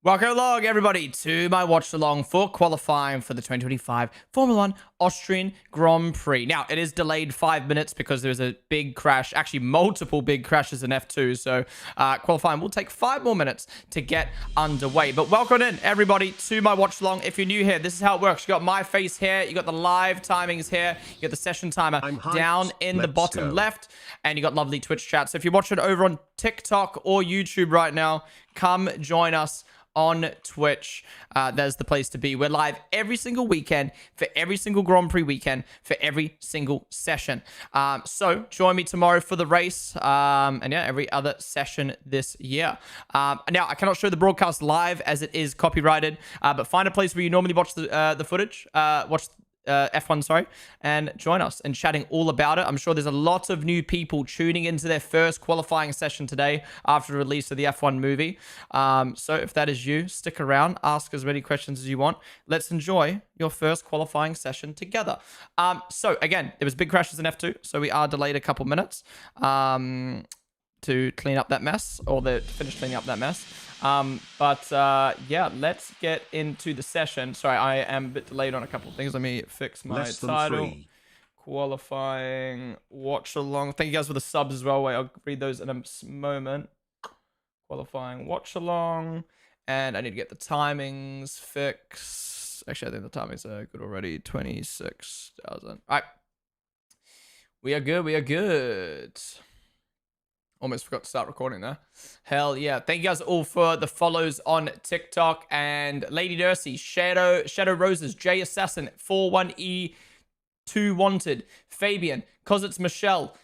Welcome along, everybody, to my watch along for qualifying for the 2025 Formula 1 Austrian Grand Prix. Now, it is delayed 5 minutes because there was a big crash, actually multiple big crashes in F2, so qualifying will take 5 more minutes to get underway. But welcome in, everybody, to my watch along. If you're new here, this is how it works. You got my face here, you got the live timings here, you got the session timer down in the bottom left, and you got lovely Twitch chat. So if you're watching over on TikTok or YouTube right now, come join us on Twitch. There's the place to be. We're live every single weekend for every single Grand Prix weekend for every single session. So join me tomorrow for the race, and yeah, every other session this year. Now, I cannot show the broadcast live as it is copyrighted, but find a place where you normally watch the footage, watch F1, sorry, and join us and chatting all about it. I'm sure there's a lot of new people tuning into their first qualifying session today after the release of the F1 movie. So if that is you, stick around, ask as many questions as you want. Let's enjoy your first qualifying session together. So again, there was big crashes in F2, so we are delayed a couple minutes to clean up that mess, or finish cleaning up that mess. Yeah, let's get into the session. Sorry, I am a bit delayed on a couple of things. Let me fix my title. Qualifying watch along. Thank you guys for the subs as well. Wait, I'll read those in a moment. Qualifying watch along. And I need to get the timings fixed. Actually, I think the timings are good already. 26,000. All right. We are good. We are good. Almost forgot to start recording there. Hell yeah. Thank you guys all for the follows on TikTok. And Lady Nursey, Shadow Roses, J Assassin, 41E2 Wanted, Fabian, Cause It's Michelle,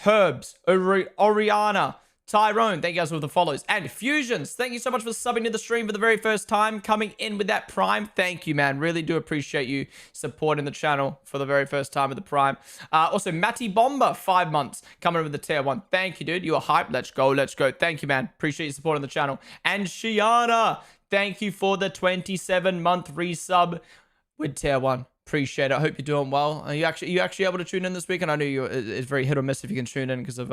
Herbs, Oriana, Tyrone, thank you guys for the follows. And Fusions, thank you so much for subbing to the stream for the very first time. Coming in with that Prime. Thank you, man. Really do appreciate you supporting the channel for the very first time with the Prime. Also, Matty Bomber, 5 months, coming in with the tier 1. Thank you, dude. You are hyped. Let's go. Let's go. Thank you, man. Appreciate you supporting the channel. And Shiana, thank you for the 27-month resub with tier 1. Appreciate it. I hope you're doing well. Are you actually able to tune in this week? And I know it's very hit or miss if you can tune in because of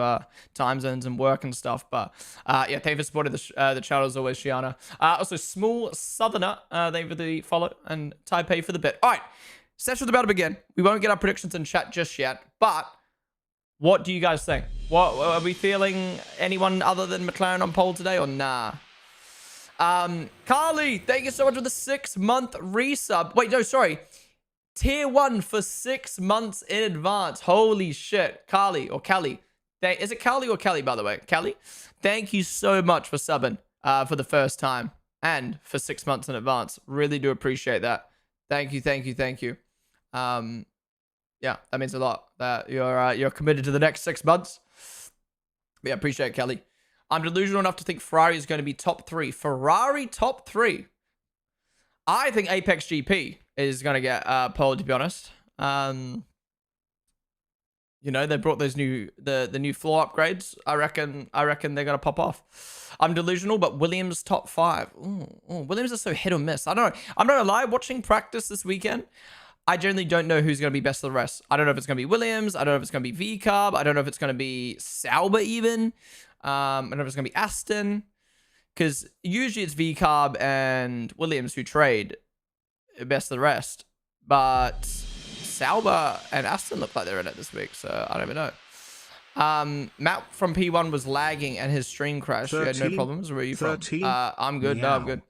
time zones and work and stuff. But yeah, thank you for supporting the channel as always, Shiana. Also, Small Southerner, thank you for the follow, and Taipei for the bit. All right, session's about to begin. We won't get our predictions in chat just yet, but what do you guys think? What are we feeling? Anyone other than McLaren on pole today, or nah? Carly, thank you so much for the 6-month resub. Wait, no, sorry. Tier 1 for 6 months in advance. Holy shit. Carly or Callie. Is it Carly or Kelly, by the way? Kelly? Thank you so much for subbing for the first time and for 6 months in advance. Really do appreciate that. Thank you, thank you, thank you. Yeah, that means a lot that you're committed to the next 6 months. Yeah, appreciate it, Kelly. I'm delusional enough to think Ferrari is going to be top 3. Ferrari top 3. I think Apex GP is going to get polled, to be honest. You know, they brought those the new floor upgrades. I reckon they're going to pop off. I'm delusional, but Williams top 5. Ooh, Williams is so hit or miss. I don't know. I'm not going to lie, watching practice this weekend, I generally don't know who's going to be best of the rest. I don't know if it's going to be Williams. I don't know if it's going to be VCarb. I don't know if it's going to be Sauber even. I don't know if it's going to be Aston. Because usually it's VCarb and Williams who trade best of the rest. But Sauber and Aston look like they're in it this week, so I don't even know. Matt from P1 was lagging and his stream crashed. You had no problems. Where are you 13? From? I'm good. No, I'm good.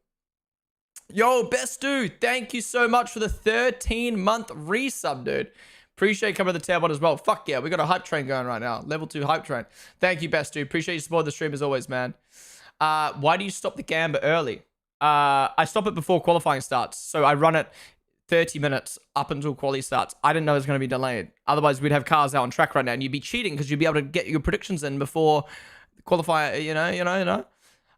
Yo, best dude. Thank you so much for the 13-month resub, dude. Appreciate coming to the tier 1 as well. Fuck yeah, we got a hype train going right now. Level 2 hype train. Thank you, best dude. Appreciate you supporting the stream as always, man. Why do you stop the Gamba early? I stop it before qualifying starts. So I run it 30 minutes up until quali starts. I didn't know it was going to be delayed. Otherwise, we'd have cars out on track right now, and you'd be cheating because you'd be able to get your predictions in before qualify. You know.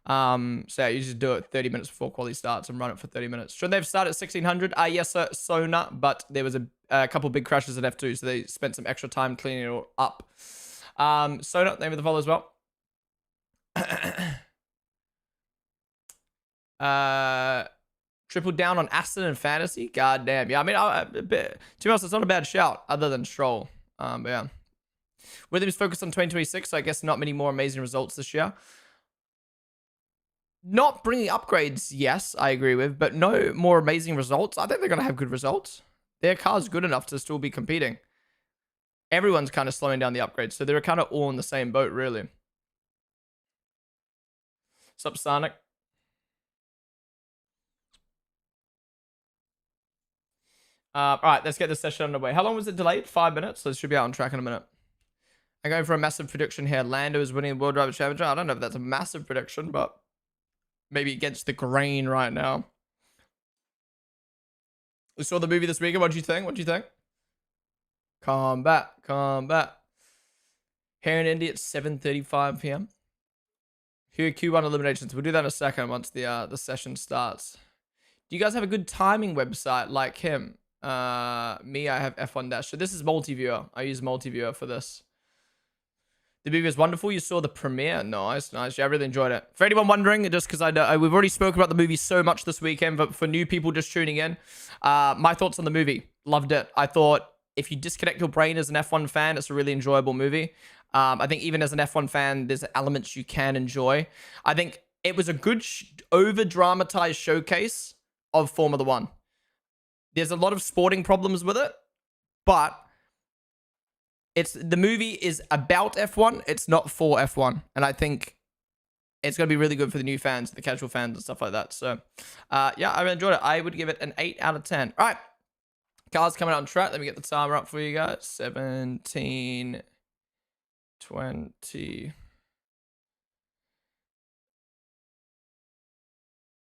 So yeah, you just do it 30 minutes before quali starts and run it for 30 minutes. Should they have started at 1600? Yes, sir, Sona, but there was a couple big crashes at F2, so they spent some extra time cleaning it up. Sona, name of the follow as well. Triple down on Aston and Fantasy. God damn. Yeah, I mean, to be honest, it's not a bad shout other than Stroll. But yeah. Williams focused on 2026, so I guess not many more amazing results this year. Not bringing upgrades, yes, I agree with, but no more amazing results. I think they're going to have good results. Their car's good enough to still be competing. Everyone's kind of slowing down the upgrades, so they're kind of all in the same boat, really. Sup, Sonic? All right, let's get this session underway. How long was it delayed? 5 minutes, so it should be out on track in a minute. I'm going for a massive prediction here. Lando is winning the World Driver Championship. I don't know if that's a massive prediction, but maybe against the grain right now. We saw the movie this weekend. What do you think? What do you think? Combat. Here in India at 7:35 p.m. Here Q1 eliminations. We'll do that in a second once the session starts. Do you guys have a good timing website like him? Me, I have F1 Dash. So this is multi-viewer. I use multi-viewer for this. The movie was wonderful. You saw the premiere. Nice. Yeah, I really enjoyed it. For anyone wondering, just because I know we've already spoken about the movie so much this weekend, but for new people just tuning in, my thoughts on the movie. Loved it. I thought if you disconnect your brain as an F1 fan, it's a really enjoyable movie. I think even as an F1 fan, there's elements you can enjoy. I think it was a good over-dramatized showcase of Formula One. There's a lot of sporting problems with it, but the movie is about F1. It's not for F1, and I think it's going to be really good for the new fans, the casual fans, and stuff like that. So, yeah, I really enjoyed it. I would give it an 8 out of 10. All right, cars coming out on track. Let me get the timer up for you guys. 17, 20.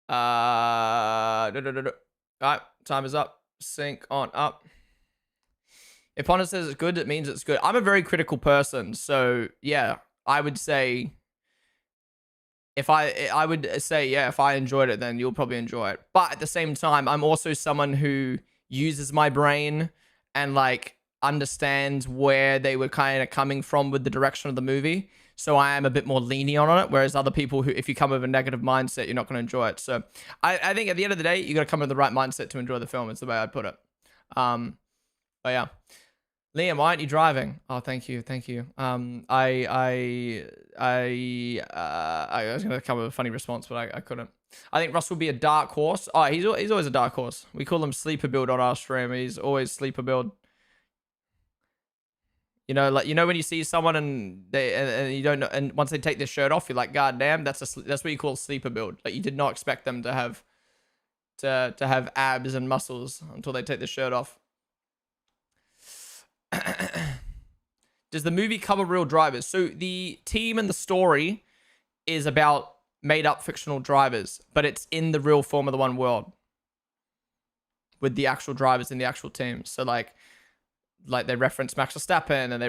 All right, time is up. Sync on up. If Ponden says it's good, it means it's good. I'm a very critical person, so yeah, I would say if I enjoyed it, then you'll probably enjoy it. But at the same time, I'm also someone who uses my brain and like understands where they were kind of coming from with the direction of the movie. So I am a bit more lenient on it, whereas other people who, if you come with a negative mindset, you're not going to enjoy it. So I think at the end of the day, you got to come with the right mindset to enjoy the film. Is the way I'd put it. But yeah. Liam, why aren't you driving? Oh, thank you. I was gonna come with a funny response, but I couldn't. I think Russ will be a dark horse. Oh, he's always a dark horse. We call him sleeper build on our stream. He's always sleeper build. You know, like when you see someone and you don't know, and once they take their shirt off, you're like, God damn, that's what you call a sleeper build. Like you did not expect them to have abs and muscles until they take their shirt off. Does the movie cover real drivers? So the team and the story is about made up fictional drivers, but it's in the real Formula One world with the actual drivers in the actual teams. So like they reference Max Verstappen, and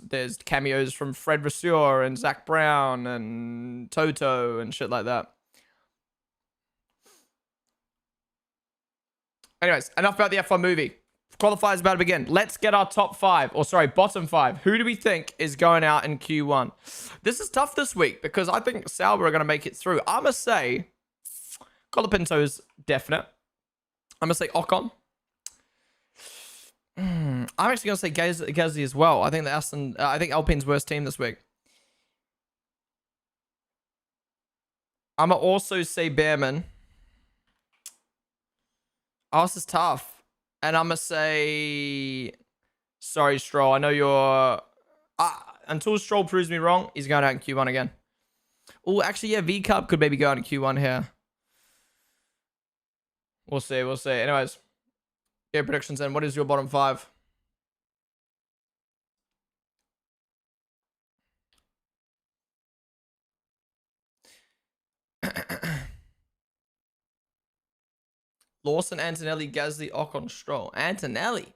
there's cameos from Fred Vasseur and Zach Brown and Toto and shit like that. Anyways, enough about the F1 movie. Qualifiers about to begin. Let's get our top 5, or sorry, bottom 5. Who do we think is going out in Q1? This is tough this week because I think Sauber are going to make it through. I'm going to say Colapinto is definite. I'm going to say Ocon. I'm actually going to say Gasly as well. I think I think Alpine's worst team this week. I'm going to also say Behrman. Oh, this is tough. And I'm going to say, sorry, Stroll. I know you're, until Stroll proves me wrong, he's going out in Q1 again. Oh, actually, yeah, V-Cup could maybe go out in Q1 here. We'll see. Anyways, yeah, predictions then. What is your bottom 5? Lawson, Antonelli, Gasly, Ocon, Stroll. Antonelli.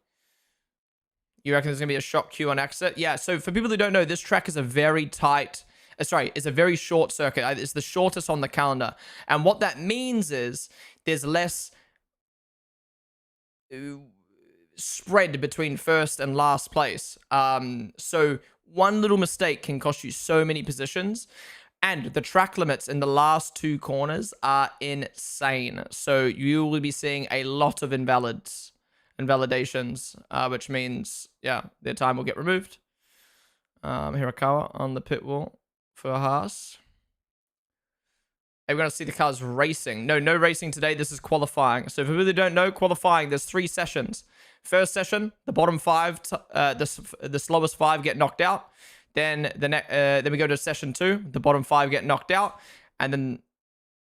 You reckon there's going to be a shock Q1 exit? Yeah, so for people who don't know, this track is a very tight... it's a very short circuit. It's the shortest on the calendar. And what that means is there's less spread between first and last place. So one little mistake can cost you so many positions. And the track limits in the last 2 corners are insane. So you will be seeing a lot of invalidations, which means, yeah, their time will get removed. Hirakawa on the pit wall for Haas. We're going to see the cars racing. No racing today. This is qualifying. So if you really don't know, qualifying, there's 3 sessions. First session, the bottom 5, the slowest 5 get knocked out. Then then we go to session 2. The bottom 5 get knocked out. And then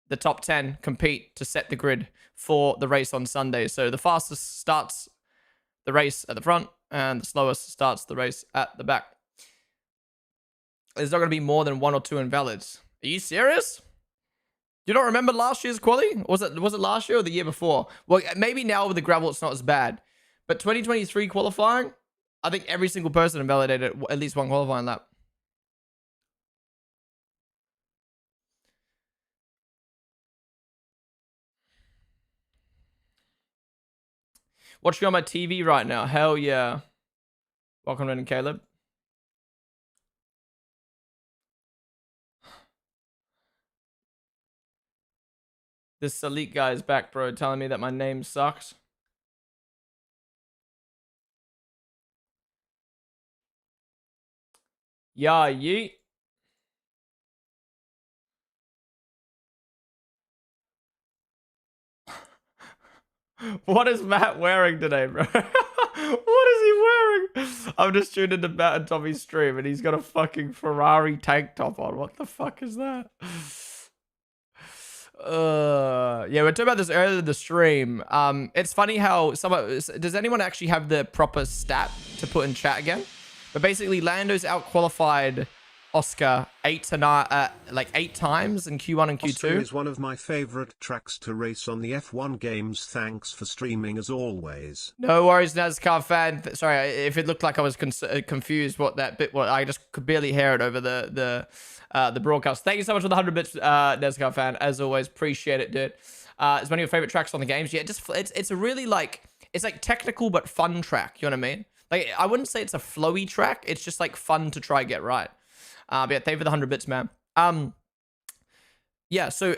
the top 10 compete to set the grid for the race on Sunday. So the fastest starts the race at the front, and the slowest starts the race at the back. There's not going to be more than 1 or 2 invalids. Are you serious? Do you not remember last year's quali? Was it last year or the year before? Well, maybe now with the gravel it's not as bad. But 2023 qualifying, I think every single person invalidated at least 1 qualifying lap. Watching on my TV right now. Hell yeah. Welcome, Ren and Caleb. This elite guy is back, bro, telling me that my name sucks. Yeah, yeet. What is Matt wearing today, bro? What is he wearing? I'm just tuned into Matt and Tommy's stream, and he's got a fucking Ferrari tank top on. What the fuck is that? Yeah, we were talking about this earlier in the stream. It's funny how does anyone actually have the proper stat to put in chat again? But basically, Lando's outqualified Oscar 8 times in Q1 and Q2. Austria is one of my favorite tracks to race on the F1 games. Thanks for streaming as always. No worries, NASCAR fan. Sorry if it looked like I was confused what that bit was. I just could barely hear it over the broadcast. Thank you so much for the 100 bits, NASCAR fan. As always, appreciate it, dude. It's one of your favorite tracks on the games. Yeah, it's a really it's like technical but fun track. You know what I mean? Like, I wouldn't say it's a flowy track. It's just like fun to try get right. But yeah, thank you for the 100 bits, man. Yeah, so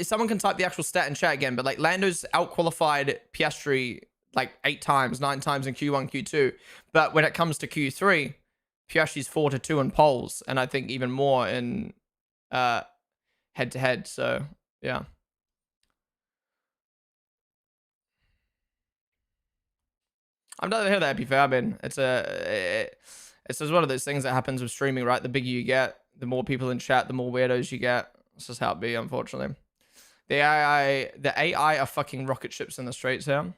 someone can type the actual stat in chat again, but like Lando's outqualified Piastri like 8 times, 9 times in Q1, Q2. But when it comes to Q3, Piastri's 4-2 in poles, and I think even more in head-to-head. So yeah. I'm not here that happy for. I mean, it's just one of those things that happens with streaming, right? The bigger you get, the more people in chat, the more weirdos you get. It's just how it be, unfortunately. The AI are fucking rocket ships in the streets here.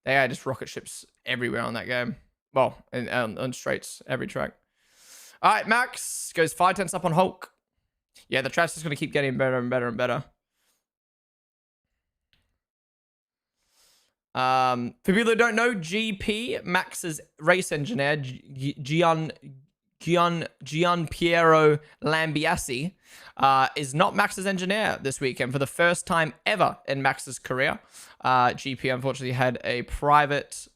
The AI just rocket ships everywhere on that game. Well, on straights, every track. All right, Max goes 5/10 up on Hulk. Yeah, the track's just going to keep getting better and better and better. For people who don't know, GP, Max's race engineer, Gian Piero Lambiasi, is not Max's engineer this weekend for the first time ever in Max's career. GP unfortunately had a private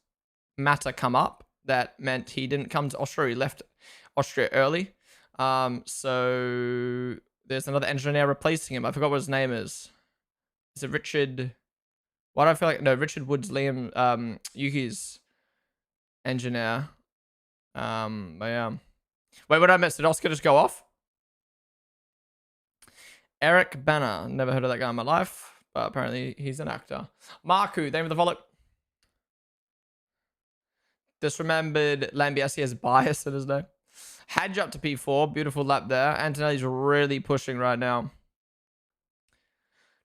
matter come up that meant he didn't come to Austria. He left Austria early. So there's another engineer replacing him. I forgot what his name is. Is it Richard? Why do I feel like... No, Richard Woods, Liam, Yuki's engineer. But yeah. Wait, what did I miss? Did Oscar just go off? Eric Banner. Never heard of that guy in my life, but apparently he's an actor. Marku, name of the follow. Disremembered Lambiasi has bias in his name. Hadge up to P4. Beautiful lap there. Antonelli's really pushing right now.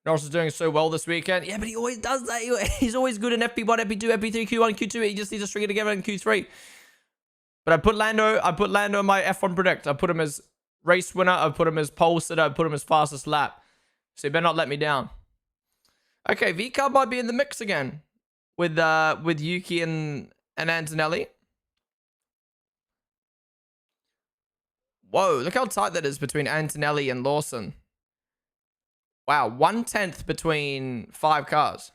Norris is doing so well this weekend. Yeah, but he always does that. He's always good in FP1, FP2, FP3, Q1, Q2. He just needs to string it together in Q3. But I put Lando in my F1 predict. I put him as race winner. I put him as pole sitter. I put him as fastest lap. So he better not let me down. Okay, V-Cub might be in the mix again with Yuki and Antonelli. Whoa, look how tight that is between Antonelli and Lawson. Wow, 1/10 between 5 cars.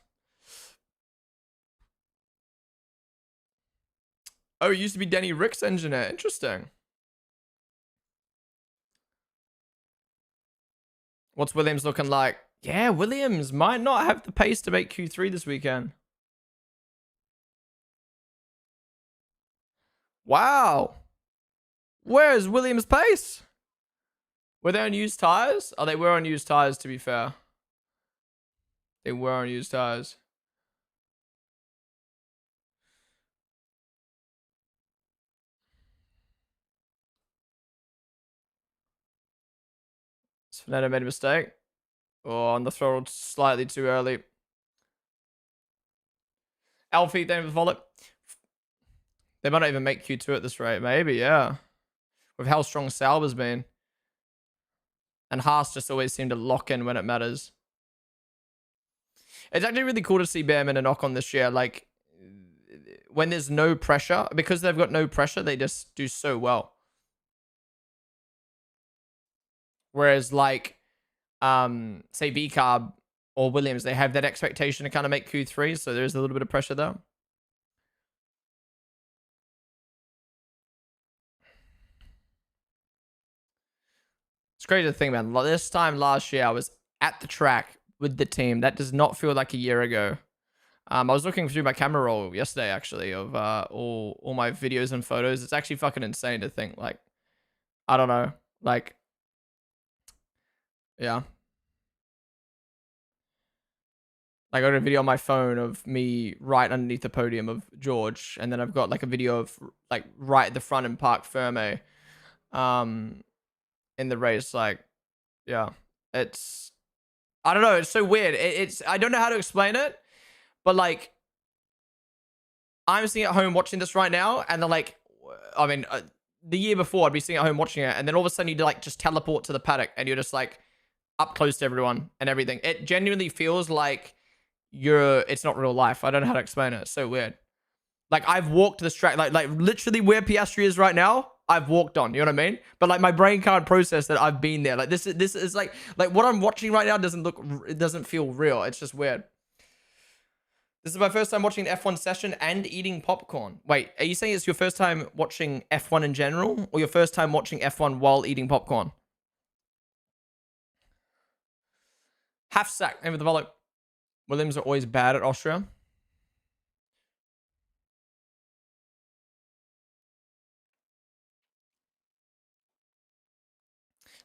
Oh, it used to be Denny Rick's engineer. Interesting. What's Williams looking like? Yeah, Williams might not have the pace to make Q3 this weekend. Wow. Where's Williams' pace? Were they on used tires? Oh, they were on used tires, to be fair. They were on used tires. Fernando made a mistake. Oh, on the throttle slightly too early. Alfie, they follow it. They might not even make Q2 at this rate. Maybe, yeah. With how strong Sauber's been. And Haas just always seem to lock in when it matters. It's actually really cool to see Behrman and Ocon this year. Like, when there's no pressure, because they've got no pressure, they just do so well. Whereas, like, say VCarb or Williams, they have that expectation to kind of make Q3, so there's a little bit of pressure there. It's crazy to think, man. This time last year, I was at the track with the team. That does not feel like a year ago. I was looking through my camera roll yesterday, actually, of all my videos and photos. It's actually fucking insane to think, like, I don't know, like, yeah. I got a video on my phone of me right underneath the podium of George, and then I've got like a video of like right at the front in Parc Ferme, in the race. Like, yeah, it's, I don't know, it's so weird. It's I don't know how to explain it, but like, I'm sitting at home watching this right now, and then like, I mean, the year before I'd be sitting at home watching it, and then all of a sudden you like just teleport to the paddock, and you're just like up close to everyone and everything. It genuinely feels like it's not real life. I don't know how to explain it. It's so weird. Like, I've walked this track, like literally where Piastri is right now, I've walked on, you know what I mean? But like, my brain can't process that I've been there. Like, this is like what I'm watching right now it doesn't feel real. It's just weird. This is my first time watching an F1 session and eating popcorn. Wait, are you saying it's your first time watching F1 in general, or your first time watching F1 while eating popcorn? Half sack, name of the volley. Williams are always bad at Austria.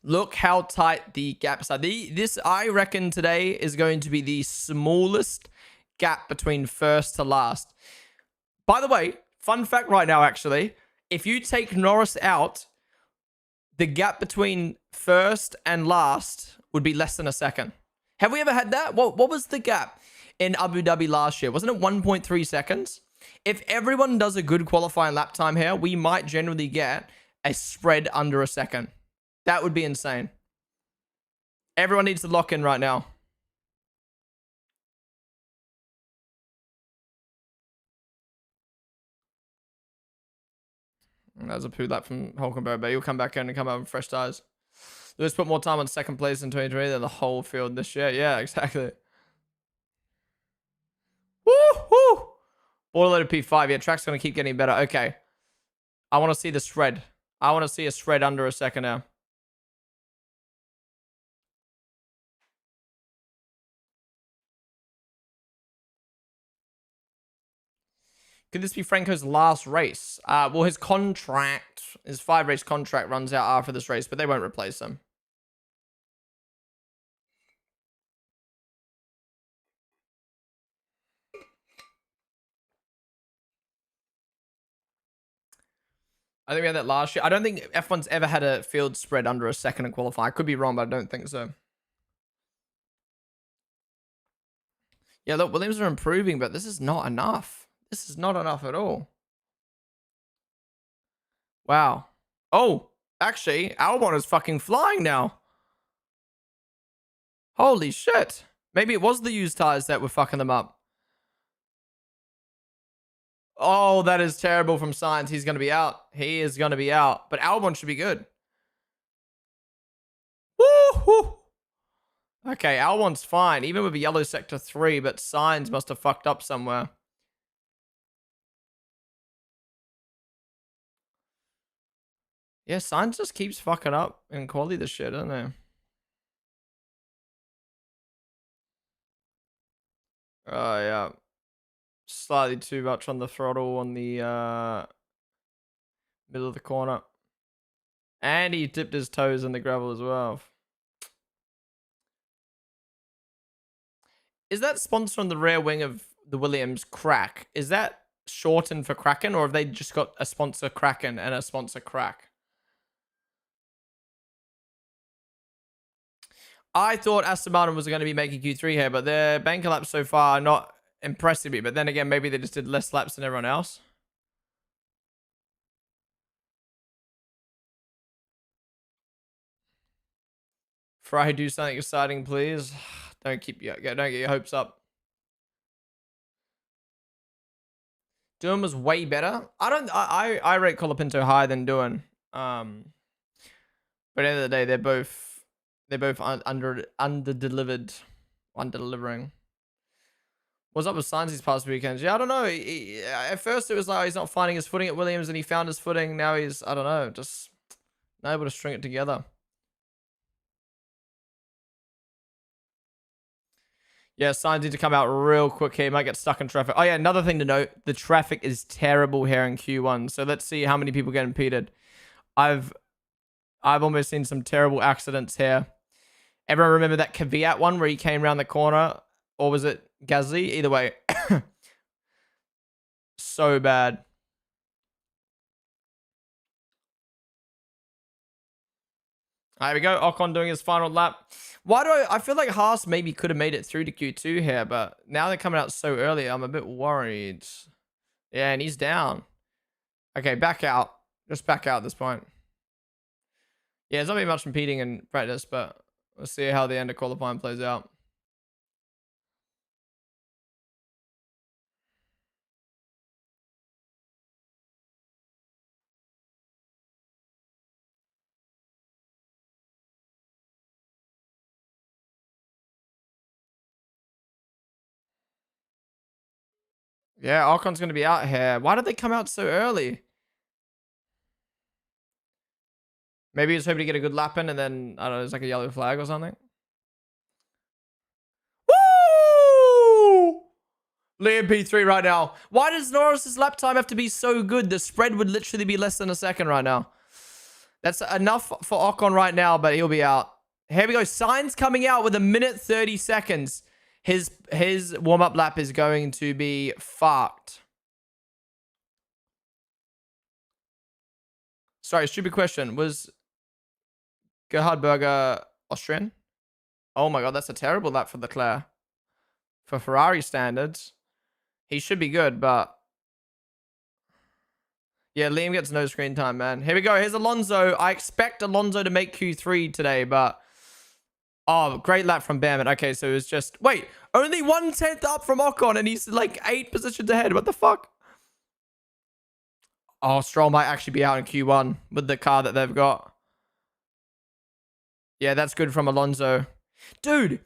Look how tight the gaps are. This, I reckon, today is going to be the smallest gap between first to last. By the way, fun fact right now, actually, if you take Norris out, the gap between first and last would be less than a second. Have we ever had that? What was the gap in Abu Dhabi last year? Wasn't it 1.3 seconds? If everyone does a good qualifying lap time here, we might generally get a spread under a second. That would be insane. Everyone needs to lock in right now. That was a poo lap from Hulkenberg, but he'll come back in and come out with fresh tires. Lewis put more time on second place in 2023 than the whole field this year. Yeah, exactly. Woo-hoo! Borderloaded P5. Yeah, track's going to keep getting better. Okay. I want to see the spread. I want to see a spread under a second now. Could this be Franco's last race? Well, his 5-race contract runs out after this race, but they won't replace him. I think we had that last year. I don't think F1's ever had a field spread under a second in qualifying. I could be wrong, but I don't think so. Yeah, look, Williams are improving, but this is not enough. This is not enough at all. Wow. Oh, actually, Albon is fucking flying now. Holy shit. Maybe it was the used tires that were fucking them up. Oh, that is terrible from Sainz. He's going to be out. He is going to be out. But Albon should be good. Woo-hoo. Okay, Albon's fine. Even with a yellow sector 3, but Sainz must have fucked up somewhere. Yeah, Sainz just keeps fucking up in quality this shit, doesn't he? Oh, yeah. Slightly too much on the throttle on the middle of the corner. And he dipped his toes in the gravel as well. Is that sponsor on the rear wing of the Williams Crack? Is that shortened for Kraken, or have they just got a sponsor Kraken and a sponsor Crack? I thought Aston Martin was going to be making Q3 here, but their banker laps so far are not impressing me. But then again, maybe they just did less laps than everyone else. Fry, do something exciting, please. Don't get your hopes up. Doan was way better. I rate Colapinto higher than Doan. But at the end of the day, they're both under delivering. What's up with Sainz these past weekends? Yeah, I don't know. At first it was like he's not finding his footing at Williams, and he found his footing. Now he's, I don't know, just not able to string it together. Yeah, Sainz need to come out real quick here. He might get stuck in traffic. Oh yeah, another thing to note, the traffic is terrible here in Q1. So let's see how many people get impeded. I've almost seen some terrible accidents here. Everyone remember that Kvyat one where he came around the corner? Or was it Gasly? Either way. So bad. There we go. Ocon doing his final lap. I feel like Haas maybe could have made it through to Q2 here, but now they're coming out so early, I'm a bit worried. Yeah, and he's down. Okay, back out. Just back out at this point. Yeah, there's not been much impeding in practice, but let's see how the end of qualifying plays out. Yeah, Ocon's going to be out here. Why did they come out so early? Maybe he's hoping to get a good lap in and then, I don't know, it's like a yellow flag or something. Woo! Liam P3 right now. Why does Norris's lap time have to be so good? The spread would literally be less than a second right now. That's enough for Ocon right now, but he'll be out. Here we go. Sainz coming out with 1:30 seconds. His warm-up lap is going to be fucked. Sorry, stupid question. Was Gerhard Berger Austrian? Oh my god, that's a terrible lap for Leclerc. For Ferrari standards. He should be good, but... Yeah, Liam gets no screen time, man. Here we go. Here's Alonso. I expect Alonso to make Q3 today, but... Oh, great lap from Behrman. Okay, so it's just... Wait, only 1/10 up from Ocon, and he's like 8 positions ahead. What the fuck? Oh, Stroll might actually be out in Q1 with the car that they've got. Yeah, that's good from Alonso. Dude,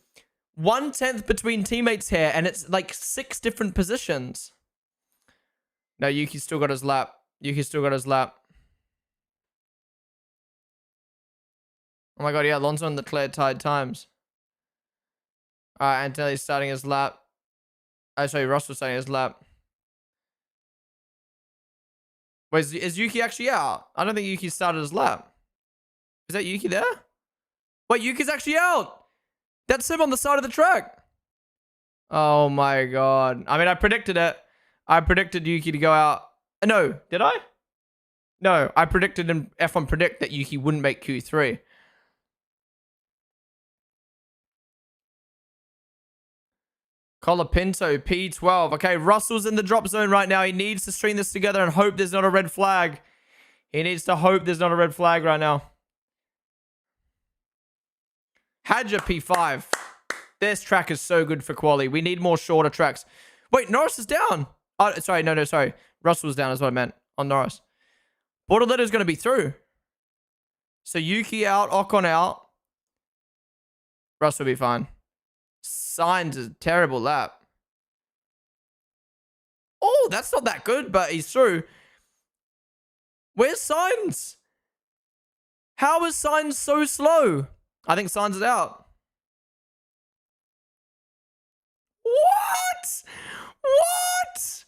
1/10 between teammates here, and it's like 6 different positions. No, Yuki's still got his lap. Yuki's still got his lap. Oh my god, yeah, Alonso and Leclerc tied times. Alright, Antonelli's starting his lap. Oh, sorry, Russell's starting his lap. Wait, is Yuki actually out? I don't think Yuki started his lap. Is that Yuki there? Wait, Yuki's actually out! That's him on the side of the track. Oh my god. I mean, I predicted it. I predicted Yuki to go out. No, did I? No, I predicted in F1 Predict that Yuki wouldn't make Q3. Colapinto, P12. Okay, Russell's in the drop zone right now. He needs to string this together and hope there's not a red flag. He needs to hope there's not a red flag right now. Hadja, P5. This track is so good for quali. We need more shorter tracks. Wait, Norris is down. Oh, sorry, no, sorry. Russell's down is what I meant on Norris. Bortoletta's going to be through. So Yuki out, Ocon out. Russell will be fine. Sainz is a terrible lap. Oh, that's not that good, but he's through. Where's Sainz? How is Sainz so slow? I think Sainz is out. What? What?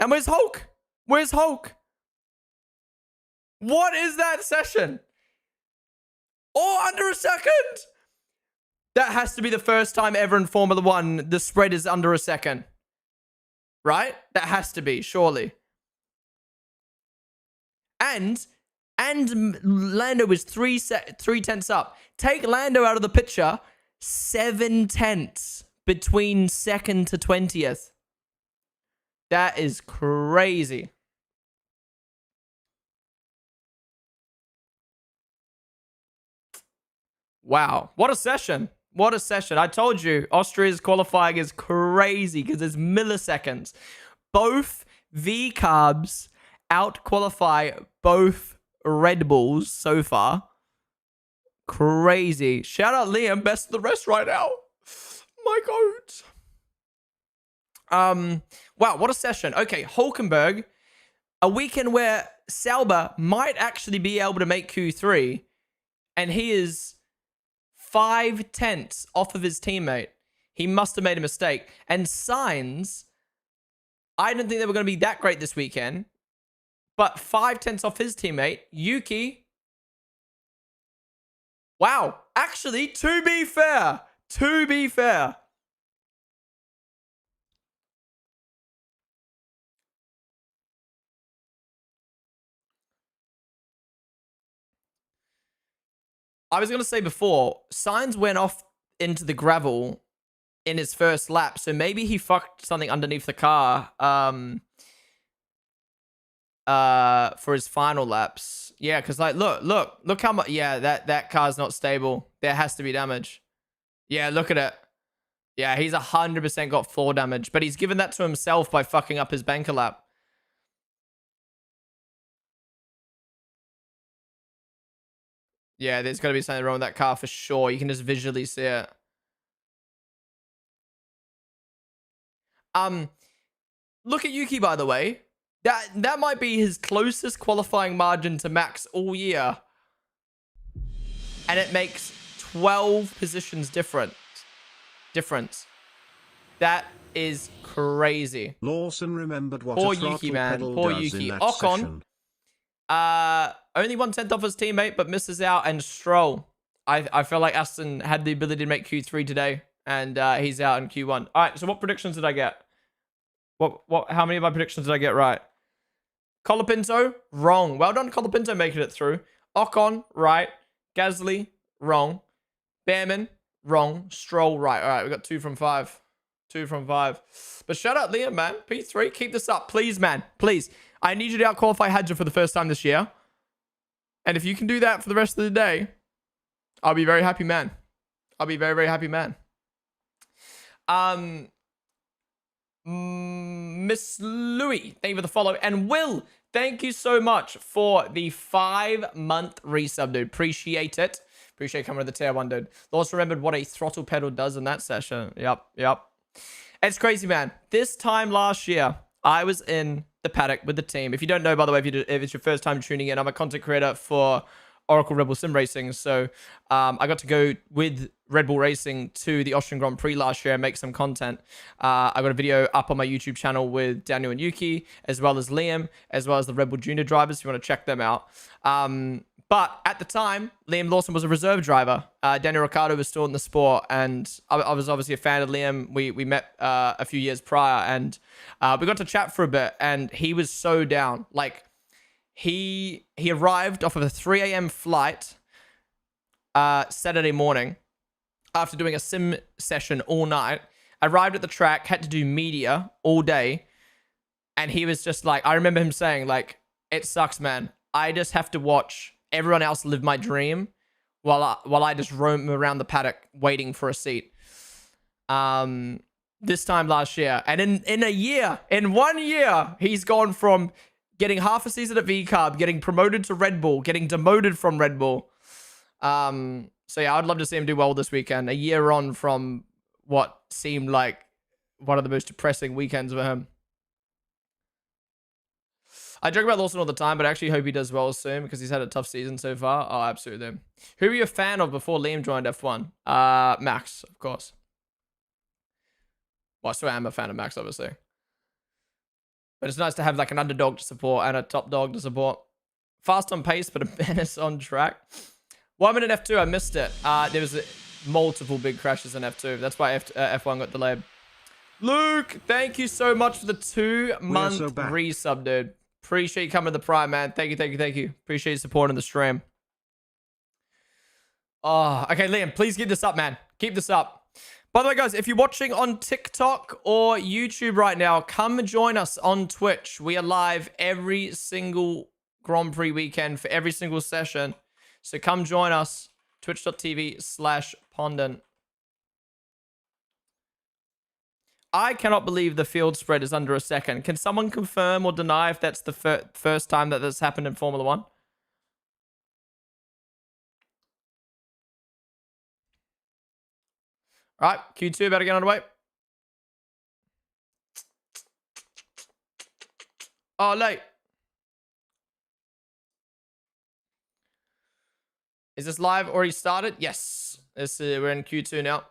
And where's Hulk? Where's Hulk? What is that session? All under a second? That has to be the first time ever in Formula One the spread is under a second. Right? That has to be, surely. And Lando is 3/10 up. Take Lando out of the picture, 7/10 between 2nd to 20th. That is crazy. Wow. What a session. What a session. I told you, Austria's qualifying is crazy because it's milliseconds. Both V-carbs out-qualify both Red Bulls so far. Crazy. Shout out Liam, best of the rest right now. My God. Wow, what a session. Okay, Hulkenberg. A weekend where Sauber might actually be able to make Q3, and he is 5/10 off of his teammate. He must have made a mistake. And Sainz, I didn't think they were going to be that great this weekend, but 5/10 off his teammate. Yuki. Wow. Actually, to be fair, I was going to say before, Sainz went off into the gravel in his first lap, so maybe he fucked something underneath the car for his final laps. Yeah, because like, look how much. Yeah, that car's not stable. There has to be damage. Yeah, look at it. Yeah, he's 100% got floor damage, but he's given that to himself by fucking up his banker lap. Yeah, there's got to be something wrong with that car for sure. You can just visually see it. Look at Yuki, by the way. That might be his closest qualifying margin to Max all year. And it makes 12 positions difference. That is crazy. Lawson remembered what Poor a throttle Yuki, man. pedal Poor does Yuki. in that Ocon. session. Only 1/10 off his teammate, but misses out. And Stroll. I feel like Aston had the ability to make Q3 today, and he's out in Q1. All right, so what predictions did I get? How many of my predictions did I get right? Colapinto, wrong. Well done, Colapinto, making it through. Ocon, right. Gasly, wrong. Behrman, wrong. Stroll, right. All right, we got 2 from 5. 2 from 5. But shout out Liam, man. P3, keep this up. Please, man. Please. I need you to out-qualify Hadja for the first time this year. And if you can do that for the rest of the day, I'll be very happy, man. I'll be very, very happy, man. Miss Louie, thank you for the follow. And Will, thank you so much for the 5-month resub, dude. Appreciate it. Appreciate coming to the tier 1, dude. Also remembered what a throttle pedal does in that session. Yep. It's crazy, man. This time last year, I was in the paddock with the team. If you don't know, by the way, if it's your first time tuning in, I'm a content creator for Oracle Red Bull Sim Racing. So I got to go with Red Bull Racing to the Austrian Grand Prix last year and make some content. I got a video up on my YouTube channel with Daniel and Yuki, as well as Liam, as well as the Red Bull Junior drivers, if you want to check them out. But at the time, Liam Lawson was a reserve driver. Daniel Ricciardo was still in the sport, and I was obviously a fan of Liam. We met a few years prior, and we got to chat for a bit, and he was so down. Like, he arrived off of a 3 a.m. flight Saturday morning after doing a sim session all night. Arrived at the track, had to do media all day, and he was just like, I remember him saying, like, it sucks, man. I just have to watch everyone else live my dream while I just roam around the paddock waiting for a seat. This time last year. And in 1 year, he's gone from getting half a season at V-Carb, getting promoted to Red Bull, getting demoted from Red Bull. So yeah, I'd love to see him do well this weekend. A year on from what seemed like one of the most depressing weekends for him. I joke about Lawson all the time, but I actually hope he does well soon because he's had a tough season so far. Oh, absolutely. Who were you a fan of before Liam joined F1? Max, of course. Well, I still am a fan of Max, obviously. But it's nice to have like an underdog to support and a top dog to support. Fast on pace, but a menace on track. 1 minute F2, I missed it. There was multiple big crashes in F2. That's why F1 got delayed. Luke, thank you so much for the 2-month resub, dude. Appreciate you coming to the Prime, man. Thank you, thank you, thank you. Appreciate you supporting the stream. Oh, okay, Liam, please keep this up, man. Keep this up. By the way, guys, if you're watching on TikTok or YouTube right now, come join us on Twitch. We are live every single Grand Prix weekend for every single session. So come join us. Twitch.tv/Ponden. I cannot believe the field spread is under a second. Can someone confirm or deny if that's the first time that this happened in Formula 1? All right, Q2 about to get underway. Oh, late. Is this live already started? Yes. We're in Q2 now.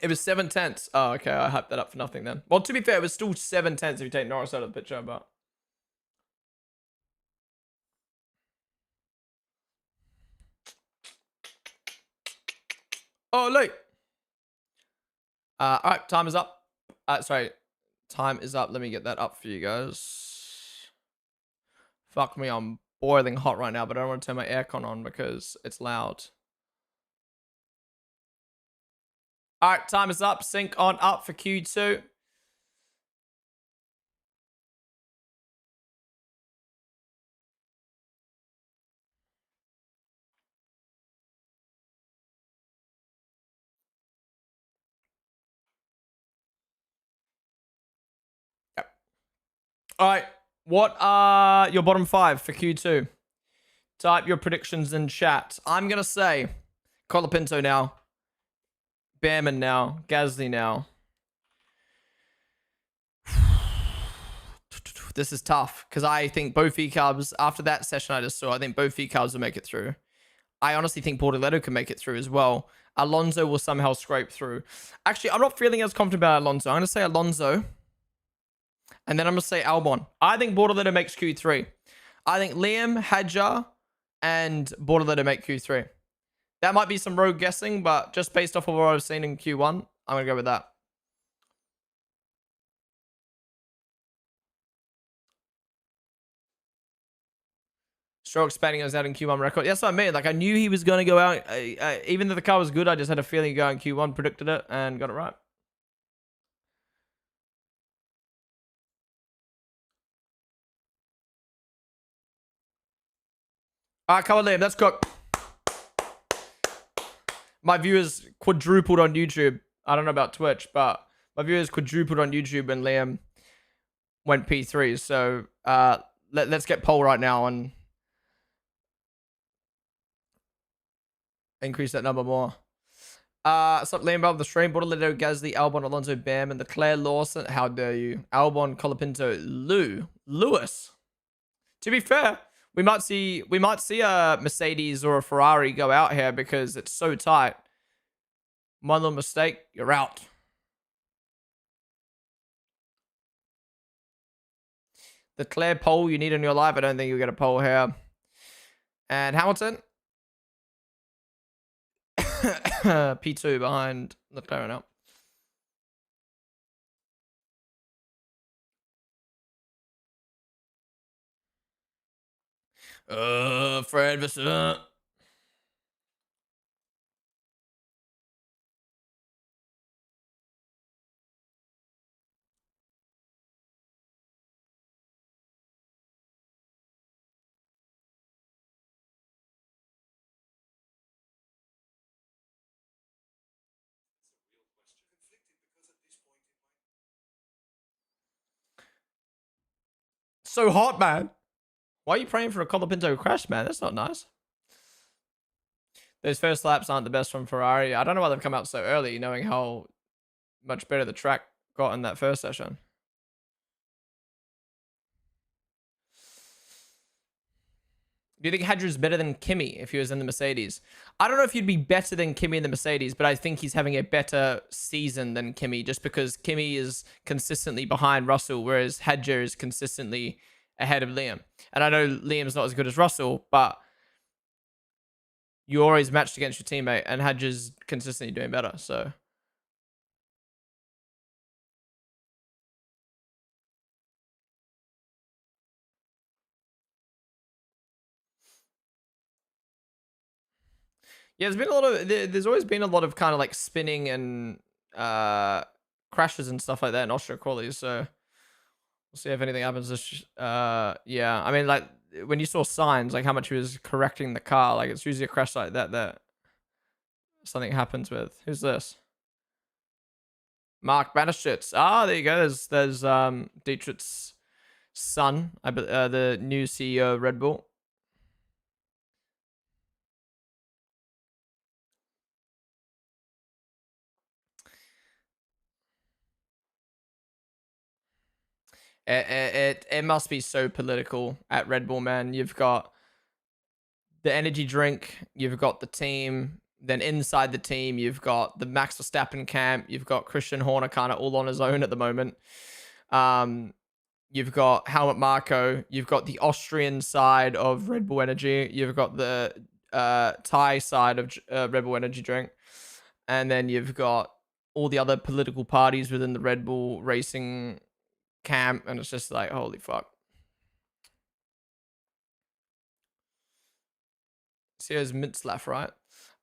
It was 7/10. Oh, okay. I hyped that up for nothing then. Well, to be fair, it was still 7/10 if you take Norris out of the picture, but... Oh, late. All right, time is up. Sorry. Time is up. Let me get that up for you guys. Fuck me, I'm boiling hot right now, but I don't want to turn my aircon on because it's loud. All right, time is up. Sync on up for Q2. Yep. All right, what are your bottom 5 for Q2? Type your predictions in chat. I'm going to say Colapinto now. Behrman now. Gasly now. This is tough because I think both V-Cubs, after that session I just saw, I think both V-Cubs will make it through. I honestly think Bortoleto can make it through as well. Alonso will somehow scrape through. Actually, I'm not feeling as confident about Alonso. I'm going to say Alonso. And then I'm going to say Albon. I think Bortoleto makes Q3. I think Liam, Hadjar, and Bortoleto make Q3. That might be some rogue guessing, but just based off of what I've seen in Q1, I'm going to go with that. Stroll expanding us out in Q1 record. That's what I mean. Like, I knew he was going to go out. Even though the car was good, I just had a feeling he'd go out in Q1, predicted it, and got it right. All right, come on, Liam. Let's cook. My viewers quadrupled on YouTube. I don't know about Twitch, but my viewers quadrupled on YouTube when Liam went P3. So let's get poll right now and increase that number more. Stop Liam above the stream. Bortoleto, Gasly, Albon, Alonso, Bam, and Leclerc, Lawson. How dare you? Albon, Colapinto, Lewis. To be fair, we might see a Mercedes or a Ferrari go out here because it's so tight. One little mistake, you're out. The Leclerc pole you need in your life. I don't think you'll get a pole here. And Hamilton. P2 behind Leclerc now. Fred Vasseur. So hot, man. Why are you praying for a Colapinto crash, man? That's not nice. Those first laps aren't the best from Ferrari. I don't know why they've come out so early, knowing how much better the track got in that first session. Do you think Hadjar's better than Kimi if he was in the Mercedes? I don't know if he'd be better than Kimi in the Mercedes, but I think he's having a better season than Kimi just because Kimi is consistently behind Russell, whereas Hadjar is consistently ahead of Liam. And I know Liam's not as good as Russell, but you always matched against your teammate, and Hadjar's consistently doing better, so... Yeah, there's been a lot of there's always been a lot of kind of like spinning and crashes and stuff like that in Austria qualies. So we'll see if anything happens. Yeah, I mean, like when you saw signs, like how much he was correcting the car, like it's usually a crash like that that something happens with. Who's this? Mark Bannerschitz. Ah, there you go. There's Dietrich's son, the new CEO of Red Bull. It must be so political at Red Bull, man. You've got the energy drink, you've got the team, then inside the team, you've got the Max Verstappen camp, you've got Christian Horner kind of all on his own at the moment. You've got Helmut Marko, you've got the Austrian side of Red Bull Energy, you've got the Thai side of Red Bull Energy drink, and then you've got all the other political parties within the Red Bull racing camp, and it's just like, holy fuck. CEO's Mintzlaff, right?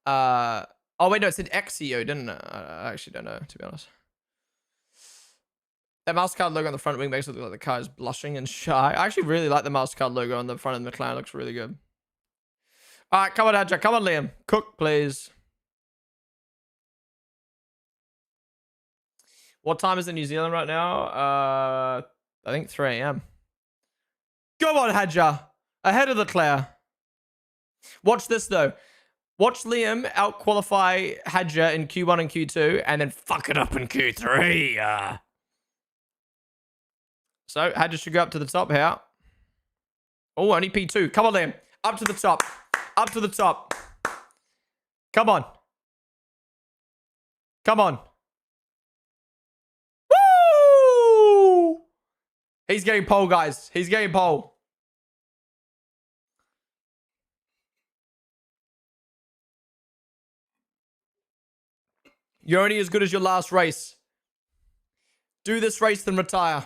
Oh wait, no, it said ex-CEO, didn't it? I actually don't know, to be honest. That MasterCard logo on the front wing makes it look like the car is blushing and shy. I actually really like the MasterCard logo on the front of the McLaren. It looks really good. All right, come on, Hadjar. Come on, Liam. Cook, please. What time is it in New Zealand right now? I think 3 a.m. Go on, Hadjar. Ahead of Leclerc. Watch this, though. Watch Liam out-qualify Hadjar in Q1 and Q2, and then fuck it up in Q3. So, Hadjar should go up to the top here. Oh, only P2. Come on, Liam. Up to the top. Up to the top. Come on. Come on. Woo! He's getting pole, guys. He's getting pole. You're only as good as your last race. Do this race, then retire.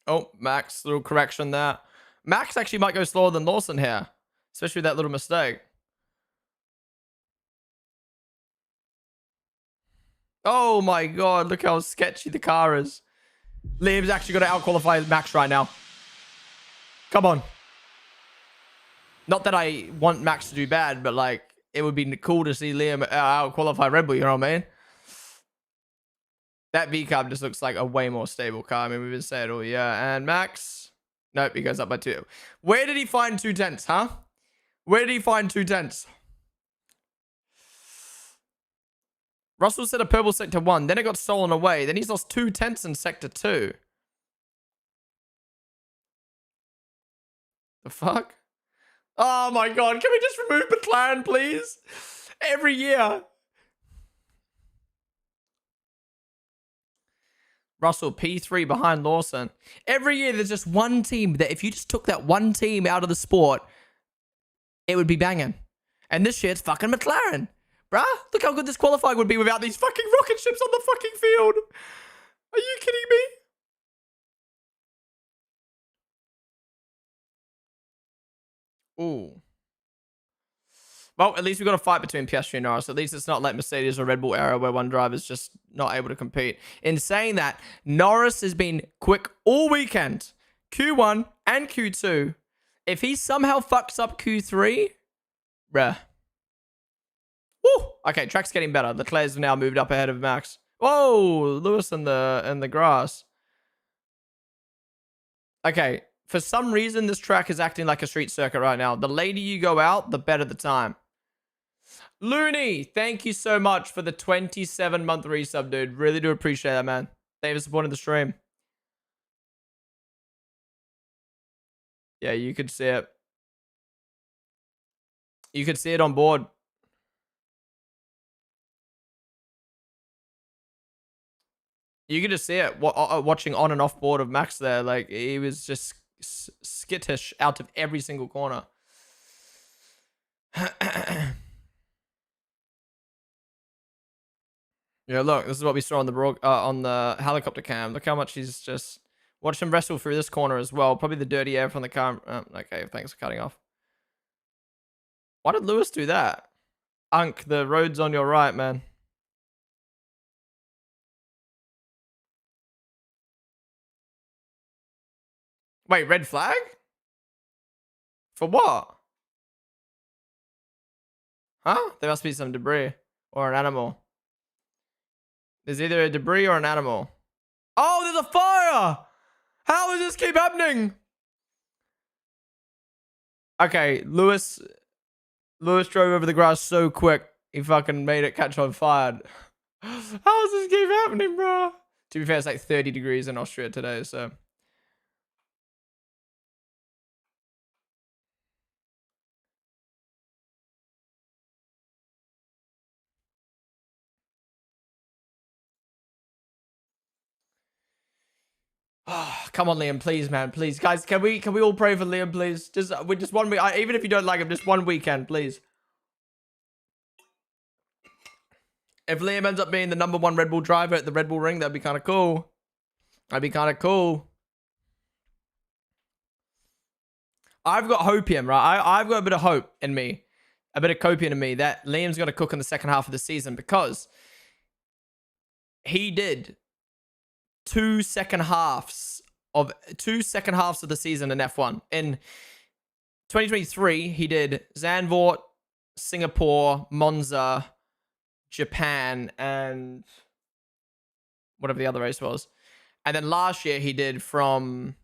Oh, Max, little correction there. Max actually might go slower than Lawson here, especially with that little mistake. Oh my god, look how sketchy the car is. Liam's actually got to out-qualify Max right now. Come on. Not that I want Max to do bad, but like, it would be cool to see Liam out-qualify Red Bull, you know what I mean? That V-Carb just looks like a way more stable car. I mean, we've been saying it all year. And Max... Nope, he goes up by 2. Where did he find 2 tenths, huh? Where did he find 2 tenths? Russell said a purple sector 1. Then it got stolen away. Then he's lost 2 tenths in sector 2. The fuck? Oh my god. Can we just remove McLaren, please? Every year. Russell, P3 behind Lawson. Every year, there's just one team that if you just took that one team out of the sport, it would be banging. And this year, it's fucking McLaren. Bruh, look how good this qualifying would be without these fucking rocket ships on the fucking field. Are you kidding me? Ooh. Well, at least we've got a fight between Piastri and Norris. At least it's not like Mercedes or Red Bull era where one driver's just not able to compete. In saying that, Norris has been quick all weekend. Q1 and Q2. If he somehow fucks up Q3, bruh. Woo! Okay, track's getting better. Leclerc's now moved up ahead of Max. Whoa! Lewis in the grass. Okay, for some reason, this track is acting like a street circuit right now. The later you go out, the better the time. Looney, thank you so much for the 27-month resub, dude. Really do appreciate that, man. Thank you for supporting the stream. Yeah, you could see it. You could see it on board. You could just see it watching on and off board of Max there. Like, he was just skittish out of every single corner. Yeah, look, this is what we saw on the helicopter cam. Look how much he's just... Watch him wrestle through this corner as well. Probably the dirty air from the car. Okay, thanks for cutting off. Why did Lewis do that? Unk, the road's on your right, man. Wait, red flag? For what? Huh? There must be some debris. Or an animal. There's either a debris or an animal. Oh, there's a fire! How does this keep happening? Okay, Lewis drove over the grass so quick, he fucking made it catch on fire. How does this keep happening, bro? To be fair, it's like 30 degrees in Austria today, so... Oh, come on, Liam, please, man, please, guys. Can we all pray for Liam, please? Just 1 week. Even if you don't like him, just 1 weekend, please. If Liam ends up being the #1 Red Bull driver at the Red Bull Ring, that'd be kind of cool. That'd be kind of cool. I've got hopium, right? I've got a bit of hope in me, a bit of copium in me that Liam's going to cook in the second half of the season, because he did two second halves of the season in F1. In 2023, he did Zandvoort, Singapore, Monza, Japan, and whatever the other race was. And then last year he did from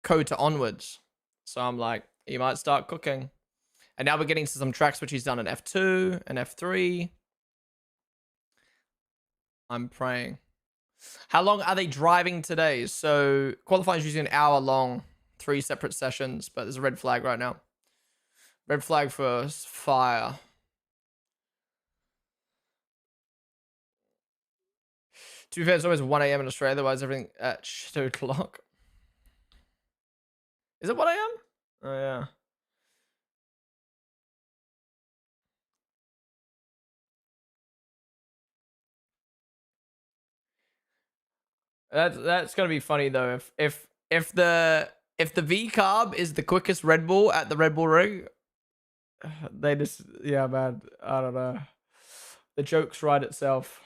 Kota onwards. So I'm like, he might start cooking. And now we're getting to some tracks which he's done in F2 and F3. I'm praying. How long are they driving today? So qualifying is usually an hour long, 3 separate sessions, but there's a red flag right now. Red flag for fire. To be fair, it's always 1 a.m. in Australia, otherwise everything at shit o'clock. Is it 1 a.m.? Oh, yeah. That's gonna be funny though. If the V carb is the quickest Red Bull at the Red Bull Ring, they just, yeah, man. I don't know. The joke's right itself.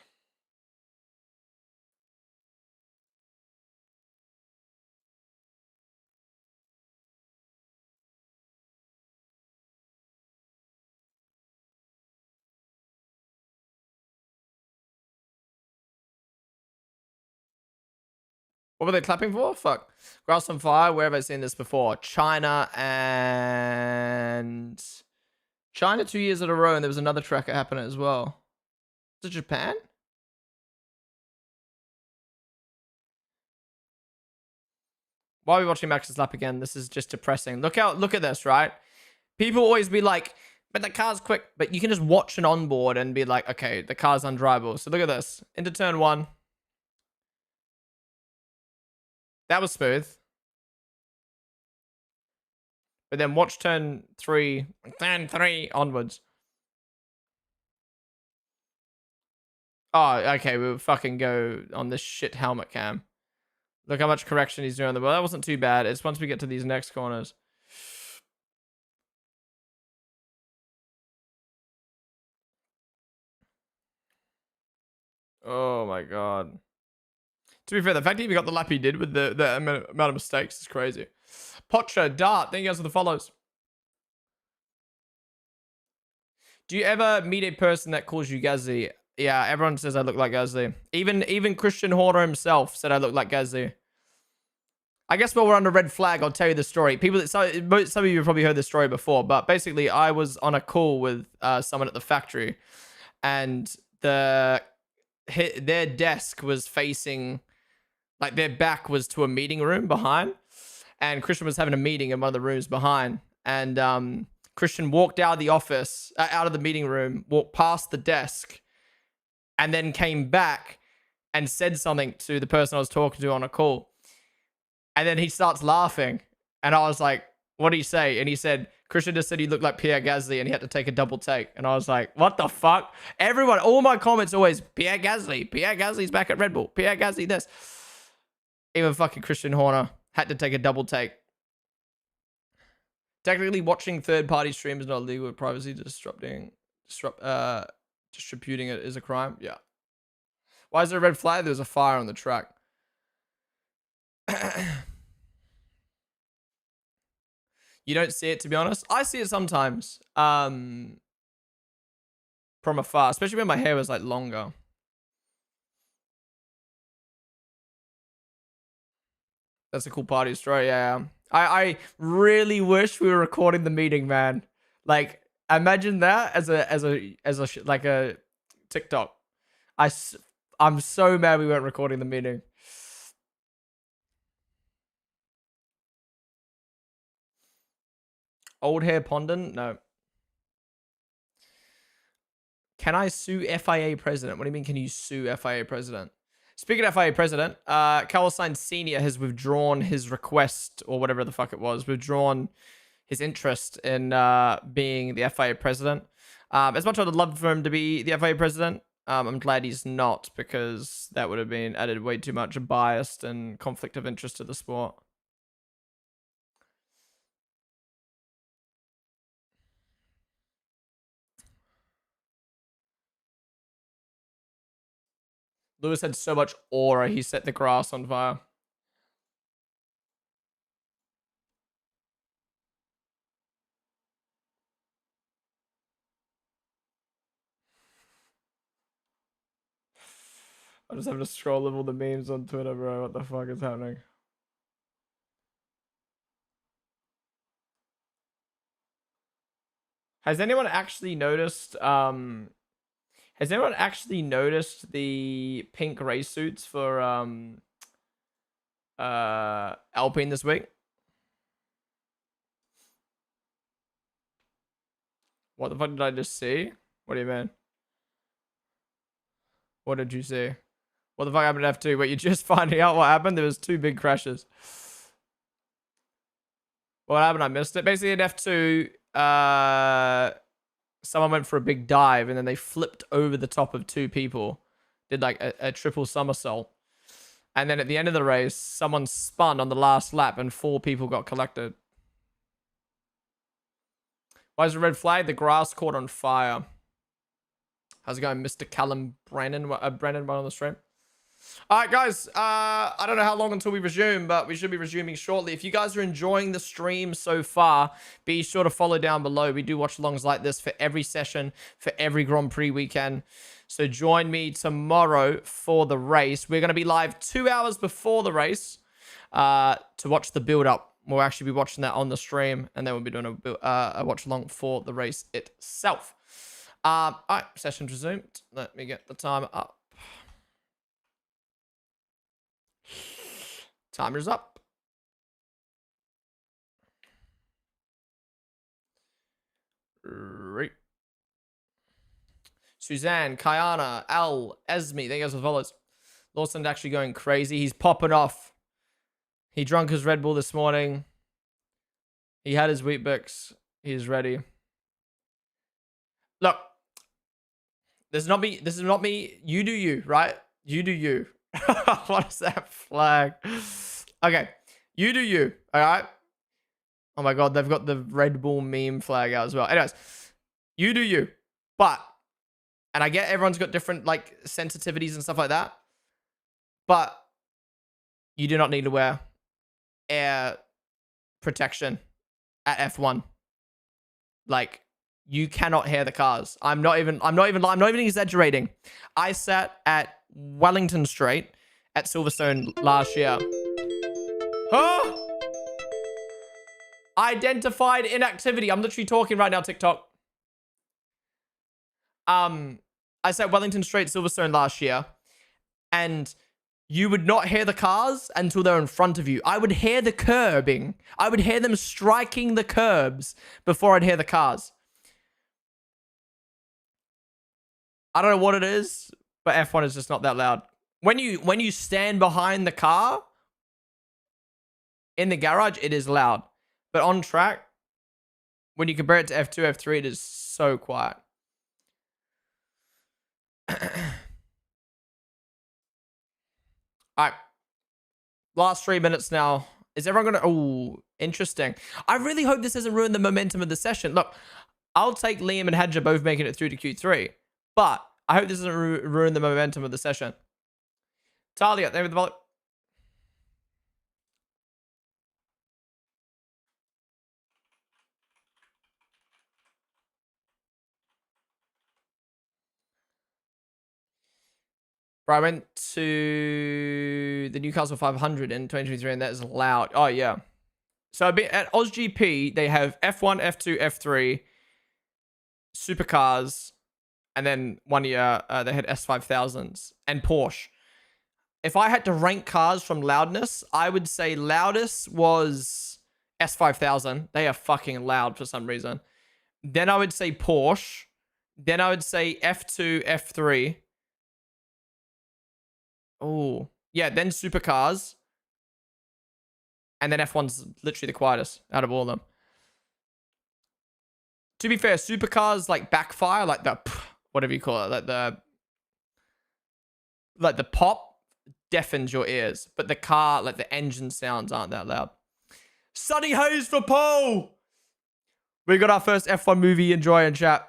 What were they clapping for? Fuck. Grass on fire. Where have I seen this before? China 2 years in a row, and there was another track that happened as well. Is it Japan? Why are we watching Max's lap again? This is just depressing. Look at this, right? People always be like, but the car's quick. But you can just watch an onboard and be like, okay, the car's undrivable. So look at this. Into turn 1. That was smooth. But then watch turn 3 onwards. Oh, okay, we'll fucking go on this shit helmet cam. Look how much correction he's doing. Well, that wasn't too bad. It's once we get to these next corners. Oh my god. To be fair, the fact that he got the lap he did with the amount of mistakes is crazy. Pocha, Dart, thank you guys for the follows. Do you ever meet a person that calls you Gazzy? Yeah, everyone says I look like Gazzy. Even Christian Horner himself said I look like Gazzy. I guess while we're under red flag, I'll tell you the story. Some of you have probably heard this story before, but basically I was on a call with someone at the factory, and their desk was facing Like their back was to a meeting room behind, and Christian was having a meeting in one of the rooms behind, and Christian walked out of the office, out of the meeting room, walked past the desk, and then came back and said something to the person I was talking to on a call. And then he starts laughing, and I was like, what did he say? And he said, Christian just said he looked like Pierre Gasly and he had to take a double take. And I was like, what the fuck? Everyone, all my comments always, Pierre Gasly's back at Red Bull. Pierre Gasly this. Even fucking Christian Horner had to take a double take. Technically, watching third-party streams is not illegal with privacy. Distributing it is a crime. Yeah. Why is there a red flag? There's a fire on the track. You don't see it, to be honest. I see it sometimes. From afar, especially when my hair was like longer. That's a cool party story. Yeah. I really wish we were recording the meeting, man. Like, imagine that as a TikTok. I'm so mad we weren't recording the meeting. Old hair Ponden? No. Can I sue FIA president? What do you mean, can you sue FIA president? Speaking of FIA president, Carlos Sainz Sr. has withdrawn his request, or whatever the fuck it was, withdrawn his interest in being the FIA president. As much as I'd love for him to be the FIA president, I'm glad he's not, because that would have been added way too much bias and conflict of interest to the sport. Lewis had so much aura, he set the grass on fire. I'm just having to scroll over all the memes on Twitter, bro. What the fuck is happening? Has anyone actually noticed, the pink race suits for Alpine this week? What the fuck did I just see? What do you mean? What did you see? What the fuck happened to F2? Wait, you're just finding out what happened? There was 2 big crashes. What happened? I missed it. Basically, in F2, someone went for a big dive and then they flipped over the top of 2 people. Did like a triple somersault. And then at the end of the race, someone spun on the last lap and 4 people got collected. Why is the red flag? The grass caught on fire. How's it going, Mr. Callum Brandon? Brandon, one on the stream. All right, guys. I don't know how long until we resume, but we should be resuming shortly. If you guys are enjoying the stream so far, be sure to follow down below. We do watch-alongs like this for every session, for every Grand Prix weekend. So join me tomorrow for the race. We're going to be live 2 hours before the race to watch the build-up. We'll actually be watching that on the stream, and then we'll be doing a watch-along for the race itself. All right, session's resumed. Let me get the timer up. Timer's up. Right. Suzanne, Kayana, Al, Esme, thank you guys for the follows. Lawson's actually going crazy. He's popping off. He drunk his Red Bull this morning. He had his Weet-Bix. He's ready. Look, this is not me. This is not me. You do you, right? You do you. What is that flag? Okay, you do you. All right. Oh my god, they've got the Red Bull meme flag out as well. Anyways, you do you. But, and I get everyone's got different like sensitivities and stuff like that. But you do not need to wear air protection at F1. Like, you cannot hear the cars. I'm not even exaggerating. I sat at Wellington Straight at Silverstone last year. Huh? Identified inactivity. I'm literally talking right now, TikTok. I sat Wellington Straight Silverstone last year, and you would not hear the cars until they're in front of you. I would hear the curbing. I would hear them striking the curbs before I'd hear the cars. I don't know what it is, but F1 is just not that loud. When you stand behind the car in the garage, it is loud. But on track, when you compare it to F2, F3, it is so quiet. All right. Last 3 minutes now. Is everyone going to... Oh, interesting. I really hope this doesn't ruin the momentum of the session. Look, I'll take Liam and Hadja both making it through to Q3. But I hope this doesn't ruin the momentum of the session. Talia, there with the volley. Bro, I went to the Newcastle 500 in 2023, and that is loud. Oh, yeah. So at AusGP, they have F1, F2, F3, supercars, and then 1 year they had S5000s and Porsche. If I had to rank cars from loudness, I would say loudest was S5000. They are fucking loud for some reason. Then I would say Porsche. Then I would say F2, F3. Oh, yeah, then supercars. And then F1's literally the quietest out of all of them. To be fair, supercars like backfire, like the whatever you call it, like the pop deafens your ears, but the car, like the engine sounds aren't that loud. Sunny Hayes for Paul. We got our first F1 movie. Enjoy in chat.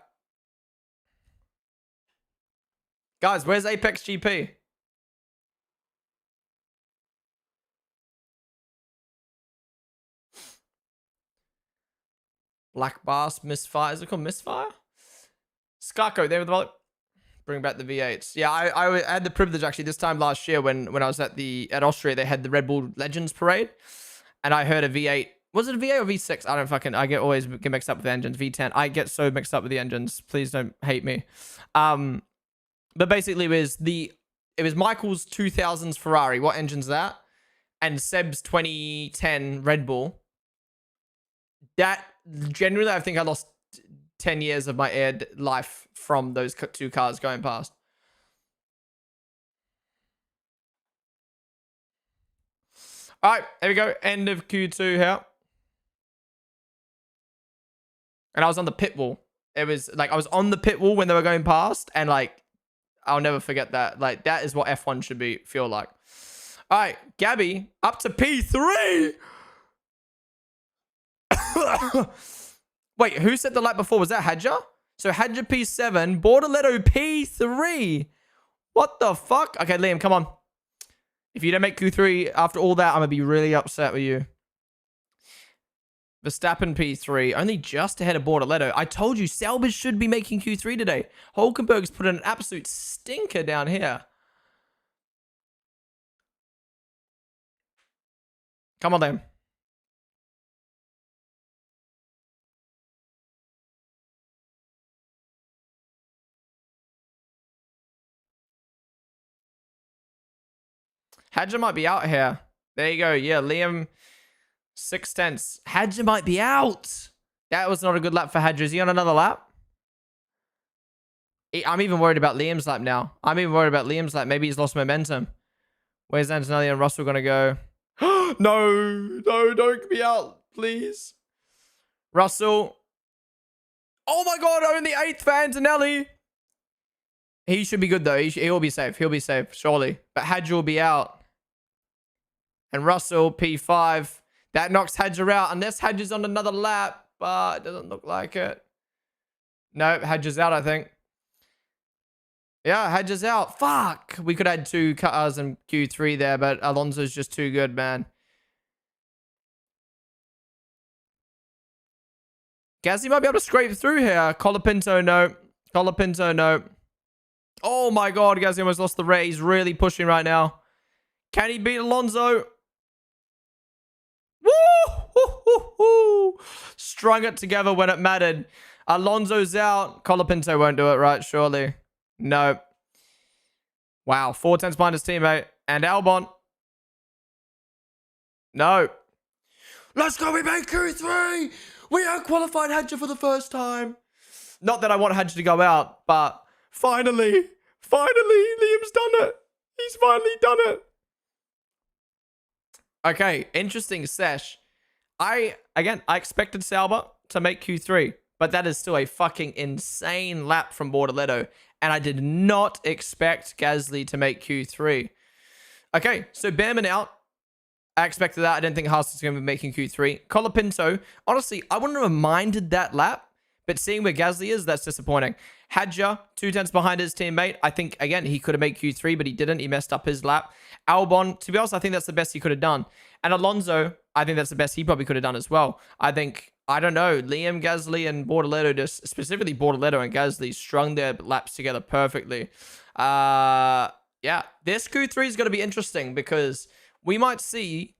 Guys, where's Apex GP? Black Bass, Misfire. Is it called Misfire? Skarko, there with the volley. Bring back the V8s. Yeah, I had the privilege actually this time last year when I was at Austria, they had the Red Bull Legends Parade. And I heard a V8. Was it a V8 or V6? I get mixed up with the engines. V10. I get so mixed up with the engines. Please don't hate me. But basically it was Michael's 2000s Ferrari. What engine's that? And Seb's 2010 Red Bull. That generally, I think I lost 10 years of my air life from those two cars going past. All right, there we go. End of Q2 here. And I was on the pit wall. It was like I was on the pit wall when they were going past, and like I'll never forget that. Like that is what F1 should feel like. All right, Gabby up to P3. Wait, who said the lap before? Was that Hadja? So Hadja P7, Borderletto P3. What the fuck? Okay, Liam, come on. If you don't make Q3 after all that, I'm going to be really upset with you. Verstappen P3, only just ahead of Borderletto. I told you, Salvage should be making Q3 today. Hulkenberg's put in an absolute stinker down here. Come on, then. Hadja might be out here. There you go. Yeah, Liam, 6/10. Hadja might be out. That was not a good lap for Hadja. Is he on another lap? I'm even worried about Liam's lap now. Maybe he's lost momentum. Where's Antonelli and Russell going to go? No, don't be out, please. Russell. Oh my God, only 8th for Antonelli. He should be good though. He'll be safe. He'll be safe, surely. But Hadja will be out. And Russell, P5. That knocks Hadja out. Unless Hadja's on another lap. But it doesn't look like it. No, Hadja's out, I think. Yeah, Hadja's out. Fuck. We could add 2 cars in Q3 there. But Alonso's just too good, man. Gasly might be able to scrape through here. Colapinto, no. Colapinto, no. Oh my God, Gasly almost lost the race. He's really pushing right now. Can he beat Alonso? Woo! Strung it together when it mattered. Alonso's out. Colapinto won't do it, right? Surely. No. Wow. 4 tenths behind his teammate. And Albon. No. Let's go. We made Q3. We outqualified Hadja for the first time. Not that I want Hadja to go out, but finally, Liam's done it. He's finally done it. Okay, interesting sesh. I expected Sauber to make Q3, but that is still a fucking insane lap from Bortoleto, and I did not expect Gasly to make Q3. Okay, so Behrman out. I expected that. I didn't think Haas was going to be making Q3. Colapinto, honestly, I wouldn't have minded that lap, but seeing where Gasly is, that's disappointing. Hadja, 2/10 behind his teammate. I think, again, he could have made Q3, but he didn't. He messed up his lap. Albon, to be honest, I think that's the best he could have done. And Alonso, I think that's the best he probably could have done as well. I think, I don't know, Liam, Gasly, and Bortoleto, just specifically Bortoleto and Gasly, strung their laps together perfectly. Yeah, this Q3 is going to be interesting because we might see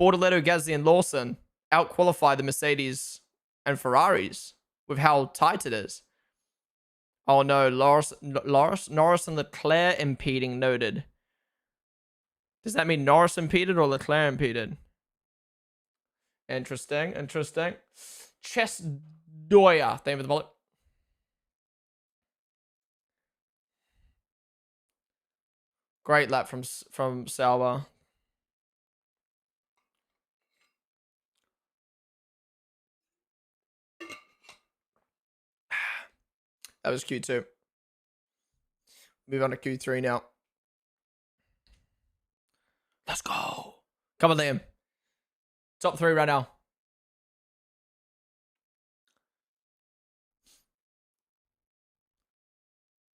Bortoleto, Gasly, and Lawson out-qualify the Mercedes and Ferraris with how tight it is. Oh no, Norris and Leclerc impeding noted. Does that mean Norris impeded or Leclerc impeded? Interesting. Chess Doya, thank you for the bullet. Great lap from Sauber. That was Q2. Move on to Q3 now. Let's go. Come on, Liam. Top 3 right now.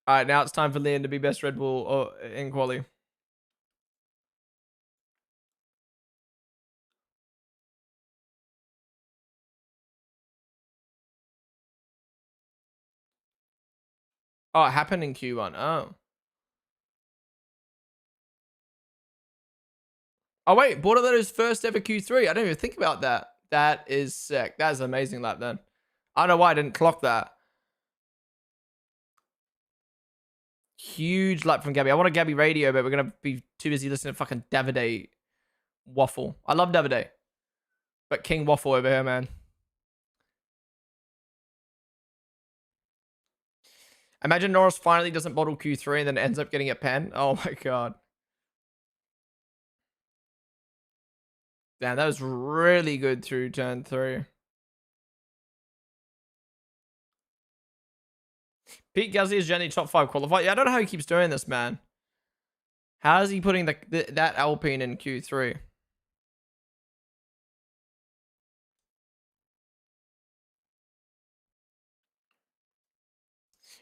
All right, now it's time for Liam to be best Red Bull in quali. Oh, it happened in Q1. Oh. Oh, wait. Bortoleto's first ever Q3. I didn't even think about that. That is sick. That is an amazing lap then. I don't know why I didn't clock that. Huge lap from Gabby. I want a Gabby radio, but we're going to be too busy listening to fucking Davide waffle. I love Davide. But King Waffle over here, man. Imagine Norris finally doesn't bottle Q3 and then ends up getting a pen. Oh my god. Damn, that was really good through turn 3. Pete Gasly is generally top 5 qualified. Yeah, I don't know how he keeps doing this, man. How is he putting that Alpine in Q3?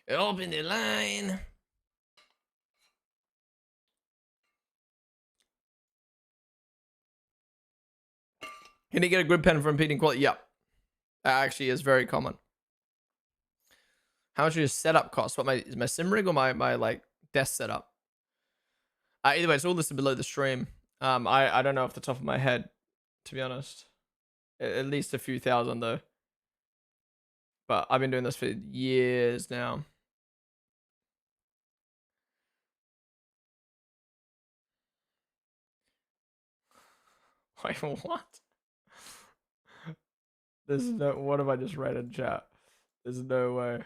Open the line. Can he get a good pen for impeding quality? Yep. That actually is very common. How much does setup cost? What is my sim rig or my like desk setup? Either way, it's all listed below the stream. I don't know off the top of my head, to be honest. At least a few thousand though. But I've been doing this for years now. Wait, what? There's no. What have I just read in chat? There's no way.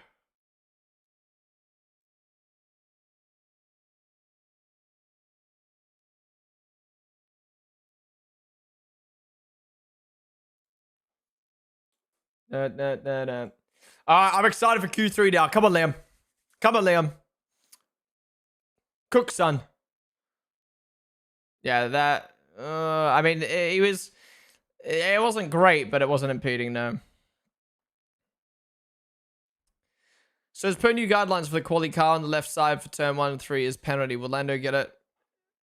No. I'm excited for Q3 now. Come on, Liam. Come on, Liam. Cook, son. Yeah, that. I mean, he was. It wasn't great, but it wasn't impeding, no. So as per new guidelines for the quali car on the left side for turn 1 and 3 is penalty. Will Lando get it?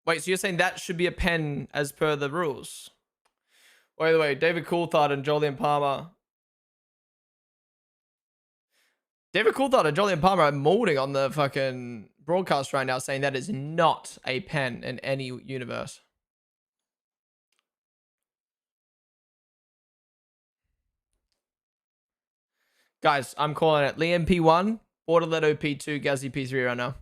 Wait, so you're saying that should be a pen as per the rules? By the way, David Coulthard and Jolyon Palmer. David Coulthard and Jolyon Palmer are molding on the fucking broadcast right now, saying that is not a pen in any universe. Guys, I'm calling it. Liam P1, Bortoleto P2, Gasly P3 right now.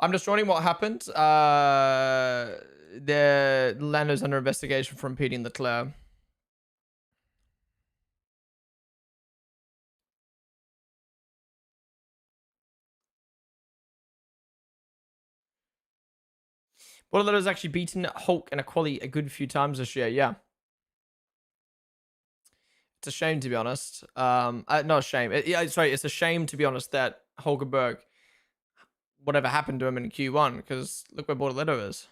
I'm just joining what happened. The Lando's under investigation for impeding Leclerc. Bortoletto's actually beaten Hulk in a quali a good few times this year. Yeah. It's a shame, to be honest. Not a shame. It's a shame, to be honest, that Hulkenberg, whatever happened to him in Q1, because look where Bortoletto is.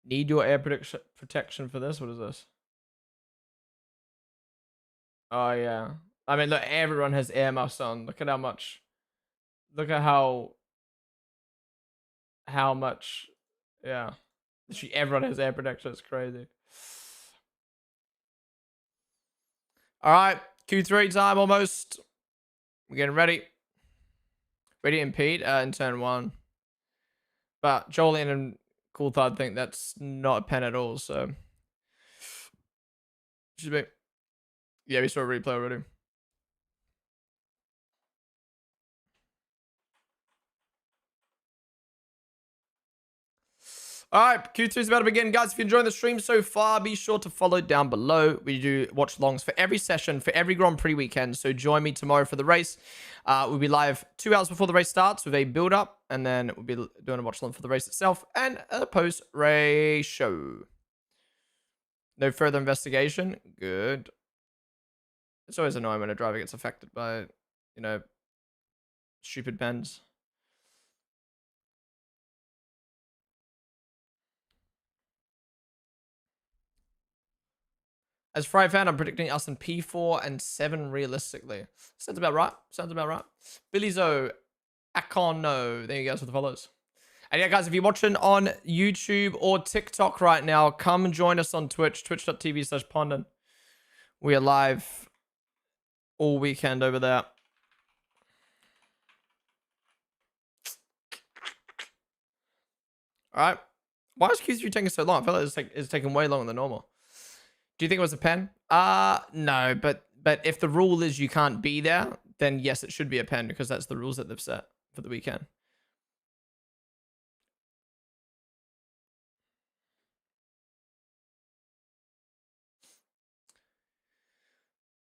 Need your air protection for this? What is this? Oh, yeah. I mean, look, everyone has air muffs on. Look at how much... Look at how much... Yeah. Literally everyone has air protection. It's crazy. All right. Q3 time almost. We're getting ready. Ready to impede in turn 1. But Jolien and Coulthard think that's not a pen at all, so... Should be... Yeah, we saw a replay already. All right, Q2 is about to begin. Guys, if you're enjoying the stream so far, be sure to follow down below. We do watch-alongs for every session, for every Grand Prix weekend. So join me tomorrow for the race. We'll be live 2 hours before the race starts with a build-up. And then we'll be doing a watch-along for the race itself and a post-race show. No further investigation. Good. It's always annoying when a driver gets affected by, you know, stupid bends. As Fry fan, I'm predicting us in P4 and 7 realistically. Sounds about right. Sounds about right. Billy Zo, Akono. There you guys for the follows. And yeah, guys, if you're watching on YouTube or TikTok right now, come and join us on Twitch, twitch.tv/Ponden. We are live all weekend over there. All right. Why is Q3 taking so long? I feel like it's taking way longer than normal. Do you think it was a pen? No, but if the rule is you can't be there, then yes, it should be a pen because that's the rules that they've set for the weekend.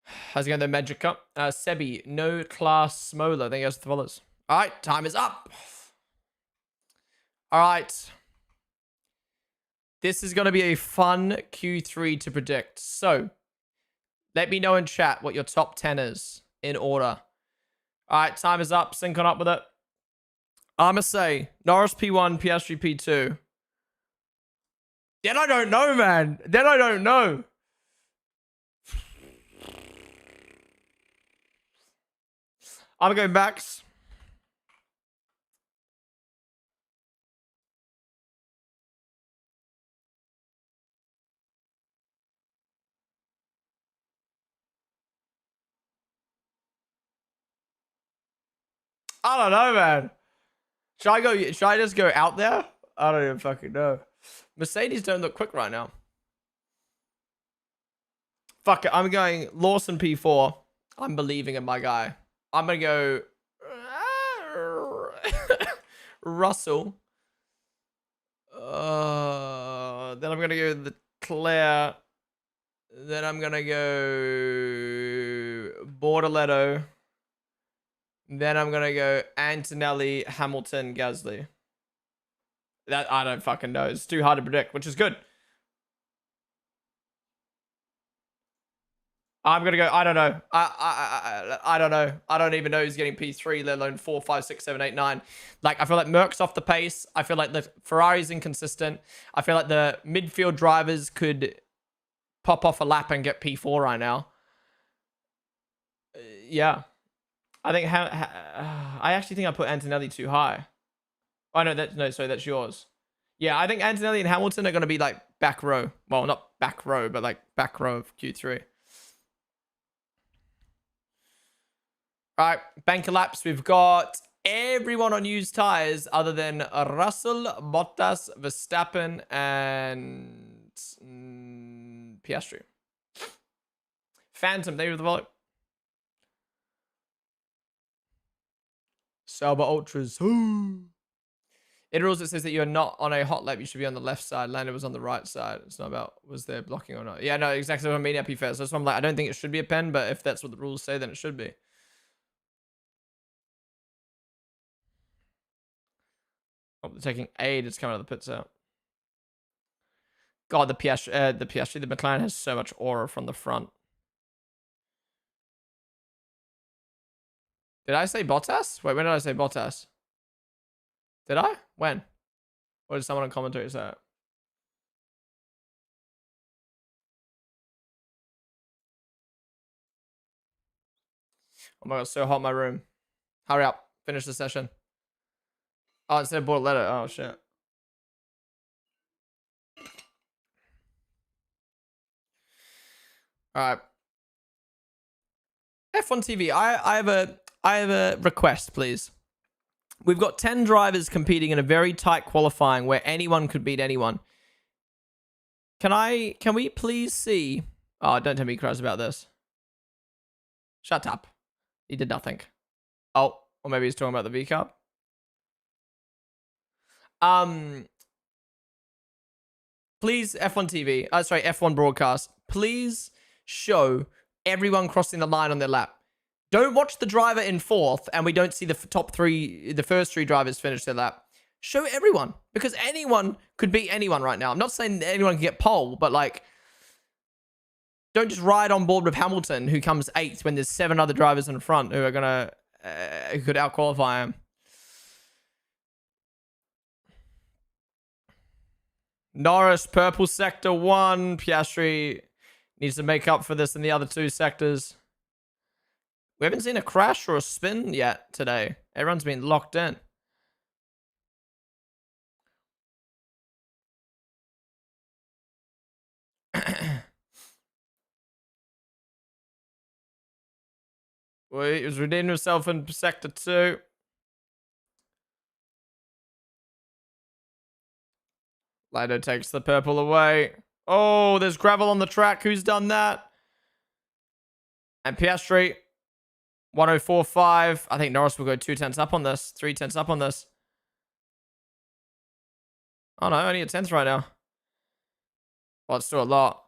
How's it going, the Magic Cup? Sebi, no class Smola. Thank you guys for the follows. All right, time is up. All right. This is going to be a fun Q3 to predict. So, let me know in chat what your top 10 is in order. All right, time is up. Sync on up with it. I'm going to say Norris P1, Piastri P2. Then I don't know, man. Then I don't know. I'm going Max. I don't know, man. Should I just go out there? I don't even fucking know. Mercedes don't look quick right now. Fuck it. I'm going Lawson P4. I'm believing in my guy. I'm going to go Russell. Then I'm going to go the Claire. Then I'm going to go Bortoletto. Then I'm going to go Antonelli, Hamilton, Gasly. That I don't fucking know. It's too hard to predict, which is good. I'm going to go, I don't know. I don't know. I don't even know who's getting P3, let alone 4, 5, 6, 7, 8, 9. Like, I feel like Merck's off the pace. I feel like the Ferrari's inconsistent. I feel like the midfield drivers could pop off a lap and get P4 right now. Yeah. I think I actually think I put Antonelli too high. Oh no, sorry, that's yours. Yeah, I think Antonelli and Hamilton are going to be like back row. Well, not back row, but like back row of Q3. All right, banker laps. We've got everyone on used tires other than Russell, Bottas, Verstappen, and Piastri. Phantom, they were the vote. Sauber Ultras. It rules, it says that you're not on a hot lap. You should be on the left side. Lando was on the right side. It's not about was there blocking or not. Yeah, no, exactly what I mean. Happy fair. So that's why I'm like, I don't think it should be a pen, but if that's what the rules say, then it should be. Oh, they're taking aid. It's coming out of the pits out. God, the Piastri, the McLaren has so much aura from the front. Did I say Bottas? Wait, when did I say Bottas? Did I? When? Or did someone on commentary say it? Oh my god, it's so hot in my room. Hurry up. Finish the session. Oh, instead of bought a letter. Oh, shit. Alright. F1 TV, I have a request, please. We've got 10 drivers competing in a very tight qualifying where anyone could beat anyone. Can we please see... Oh, don't tell me cries about this. Shut up. He did nothing. Oh, or maybe he's talking about the V Cup. Please, F1 TV, sorry, F1 broadcast, please show everyone crossing the line on their lap. Don't watch the driver in fourth and we don't see the first three drivers finish their lap. Show everyone, because anyone could beat anyone right now. I'm not saying anyone can get pole, but like, don't just ride on board with Hamilton, who comes 8th when there's 7 other drivers in front who are gonna, who could out-qualify him. Norris, purple sector 1. Piastri needs to make up for this in the other 2 sectors. We haven't seen a crash or a spin yet today. Everyone's been locked in. Well, he was redeeming himself in sector 2. Lando takes the purple away. Oh, there's gravel on the track. Who's done that? And Piastri, 104.5. I think Norris will go 2 tenths up on this. 3 tenths up on this. Oh, no, only a 10th right now. Well, it's still a lot.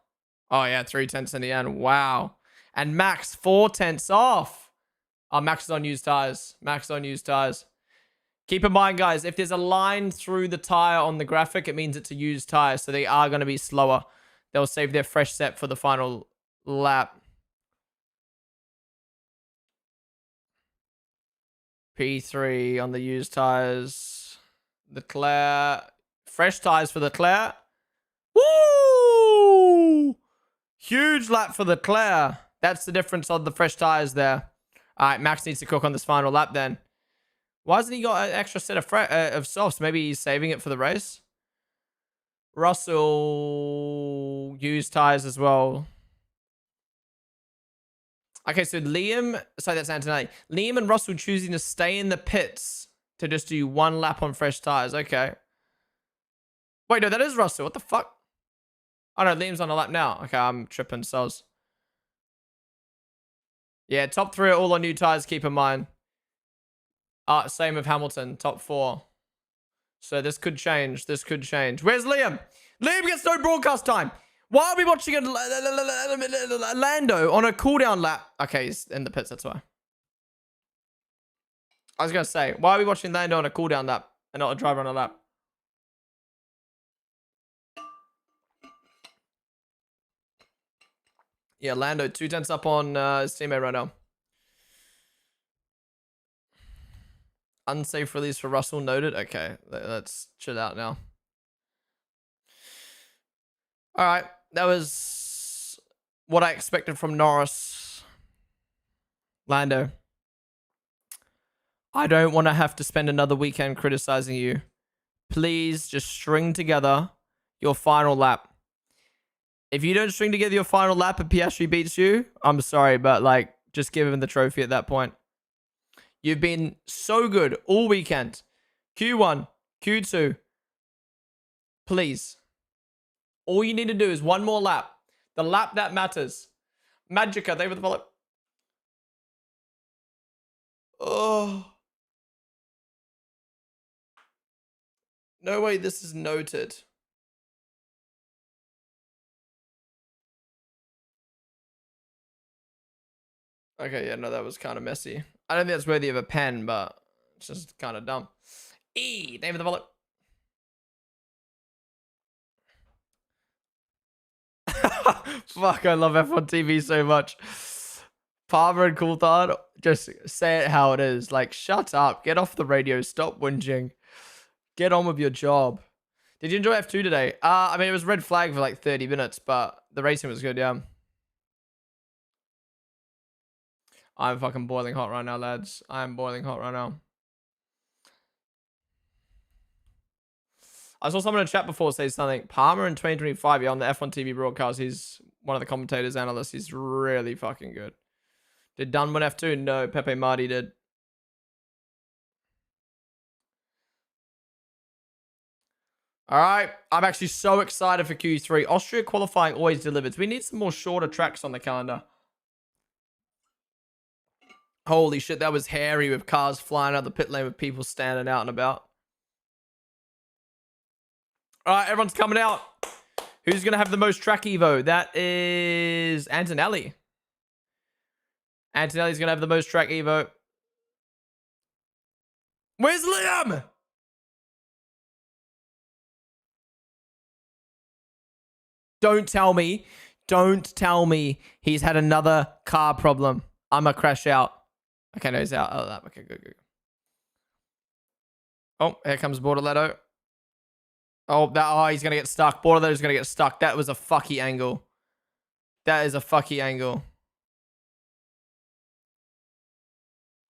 Oh, yeah, 3 tenths in the end. Wow. And Max, 4 tenths off. Oh, Max is on used tires. Max is on used tires. Keep in mind, guys, if there's a line through the tire on the graphic, it means it's a used tire, so they are going to be slower. They'll save their fresh set for the final lap. P3 on the used tires. Leclerc. Fresh tires for Leclerc. Woo! Huge lap for Leclerc. That's the difference on the fresh tires there. All right, Max needs to cook on this final lap then. Why hasn't he got an extra set of softs? Maybe he's saving it for the race. Russell used tires as well. Okay, so Liam... Sorry, that's Antonelli. Liam and Russell choosing to stay in the pits to just do 1 lap on fresh tires. Okay. Wait, no, that is Russell. What the fuck? Oh, no, Liam's on a lap now. Okay, I'm tripping souls. Yeah, top 3 are all on new tires, keep in mind. Same with Hamilton, top 4. So this could change. This could change. Where's Liam? Liam gets no broadcast time. Why are we watching a Lando on a cooldown lap? Okay, he's in the pits, that's why. I was going to say, why are we watching Lando on a cooldown lap and not a driver on a lap? Yeah, Lando, 2 tenths up on his teammate right now. Unsafe release for Russell noted. Okay, let's chill out now. All right, that was what I expected from Norris. Lando, I don't want to have to spend another weekend criticizing you. Please just string together your final lap. If you don't string together your final lap and Piastri beats you, I'm sorry, but like, just give him the trophy at that point. You've been so good all weekend. Q1, Q2. Please. All you need to do is 1 more lap. The lap that matters. Magica, they were the follow. Oh. No way this is noted. Okay, yeah, no, that was kind of messy. I don't think that's worthy of a pen, but it's just kind of dumb. Name of the bullet. Fuck, I love F1 TV so much. Palmer and Coulthard, just say it how it is. Like, shut up. Get off the radio. Stop whinging. Get on with your job. Did you enjoy F2 today? I mean, it was red flag for like 30 minutes, but the racing was good, yeah. I'm fucking boiling hot right now, lads. I'm boiling hot right now. I saw someone in chat before say something. Palmer in 2025, yeah, on the F1 TV broadcast, he's one of the commentators, analysts. He's really fucking good. Did Dunn win F2? No, Pepe Marti did. All right, I'm actually so excited for Q3. Austria qualifying always delivers. We need some more shorter tracks on the calendar. Holy shit, that was hairy with cars flying out the pit lane with people standing out and about. All right, everyone's coming out. Who's going to have the most track evo? That is Antonelli. Antonelli's going to have the most track evo. Where's Liam? Don't tell me. Don't tell me he's had another car problem. I'm going to crash out. Okay, no, he's out. Oh, okay, good. Oh, here comes Bortoletto. Oh, he's going to get stuck. Bortoletto's going to get stuck. That was a fucky angle. That is a fucky angle.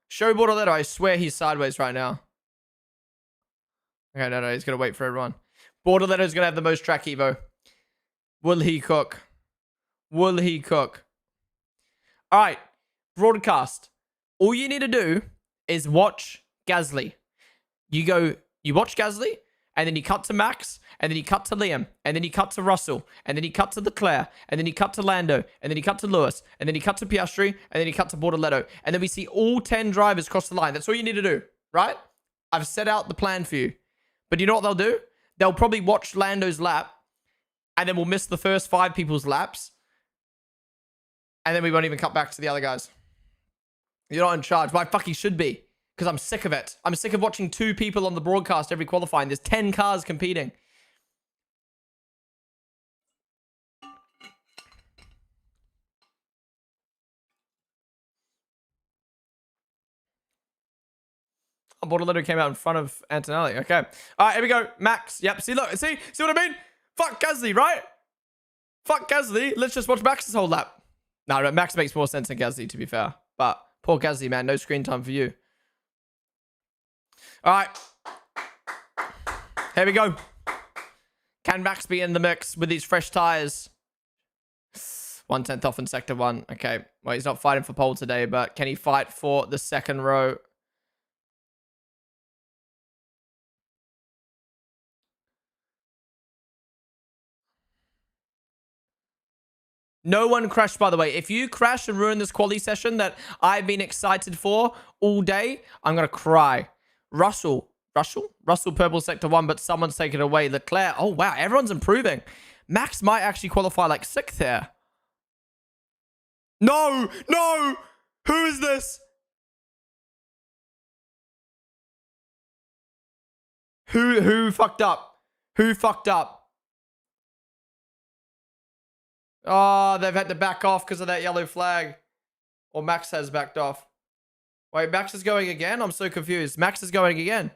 Show Bortoletto. I swear he's sideways right now. Okay, no, he's going to wait for everyone. Bortoletto's going to have the most track evo. Will he cook? Will he cook? All right, broadcast. All you need to do is watch Gasly. You watch Gasly, and then you cut to Max, and then you cut to Liam, and then you cut to Russell, and then you cut to Leclerc, and then you cut to Lando, and then you cut to Lewis, and then you cut to Piastri, and then you cut to Bortoletto, and then we see all 10 drivers cross the line. That's all you need to do, right? I've set out the plan for you. But you know what they'll do? They'll probably watch Lando's lap, and then we'll miss the first 5 people's laps, and then we won't even cut back to the other guys. You're not in charge, but I fucking should be, because I'm sick of it. I'm sick of watching 2 people on the broadcast every qualifying. There's 10 cars competing. Oh, Bortoletto came out in front of Antonelli. Okay. All right, here we go. Max. Yep. See, look. See what I mean? Fuck Gasly, right? Fuck Gasly. Let's just watch Max's whole lap. No, Max makes more sense than Gasly, to be fair. But poor Gasly, man. No screen time for you. All right. Here we go. Can Max be in the mix with these fresh tires? 1/10 off in Sector 1. Okay. Well, he's not fighting for pole today, but can he fight for the second row? No one crashed, by the way. If you crash and ruin this quali session that I've been excited for all day, I'm going to cry. Russell, purple sector 1, but someone's taken it away. Leclerc. Oh, wow. Everyone's improving. Max might actually qualify like 6th here. No. Who is this? Who fucked up? Who fucked up? Oh, they've had to back off because of that yellow flag. Or Max has backed off. Wait, Max is going again? I'm so confused. Max is going again.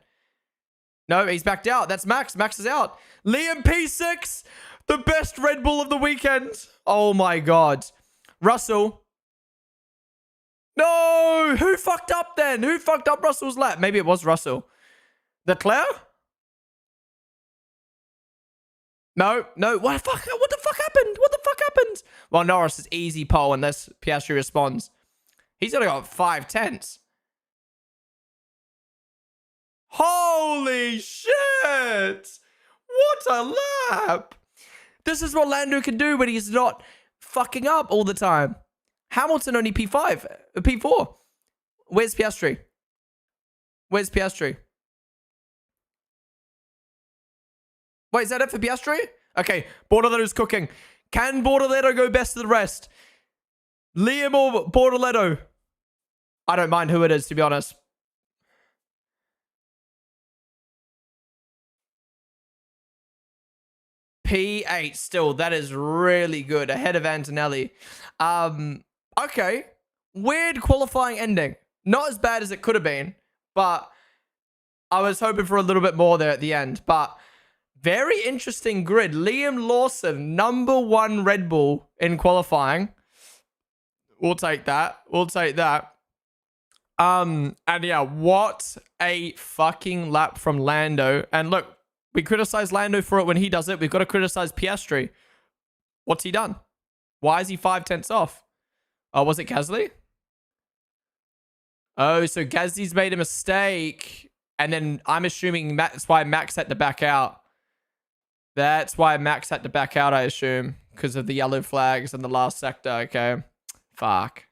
No, he's backed out. That's Max. Max is out. Liam P6, the best Red Bull of the weekend. Oh my God. Russell. No, who fucked up then? Who fucked up Russell's lap? Maybe it was Russell. Leclerc? No. What the fuck happened? What the fuck happened? Well, Norris is easy pole unless Piastri responds. He's only got 5/10. Holy shit! What a lap! This is what Lando can do when he's not fucking up all the time. Hamilton only P4. Where's Piastri? Wait, is that it for Piastri? Okay, Bortoletto's cooking. Can Bortoletto go best of the rest? Liam or Bortoletto? I don't mind who it is, to be honest. P8 still. That is really good. Ahead of Antonelli. Okay. Weird qualifying ending. Not as bad as it could have been, but I was hoping for a little bit more there at the end. But very interesting grid. Liam Lawson, #1 Red Bull in qualifying. We'll take that. We'll take that. And yeah, what a fucking lap from Lando. And look, we criticize Lando for it when he does it. We've got to criticize Piastri. What's he done? Why is he 5/10 off? Oh, was it Gasly? Oh, so Gasly's made a mistake. And then I'm assuming that's why Max had to back out. That's why Max had to back out, I assume. Because of the yellow flags in the last sector. Okay. Fuck.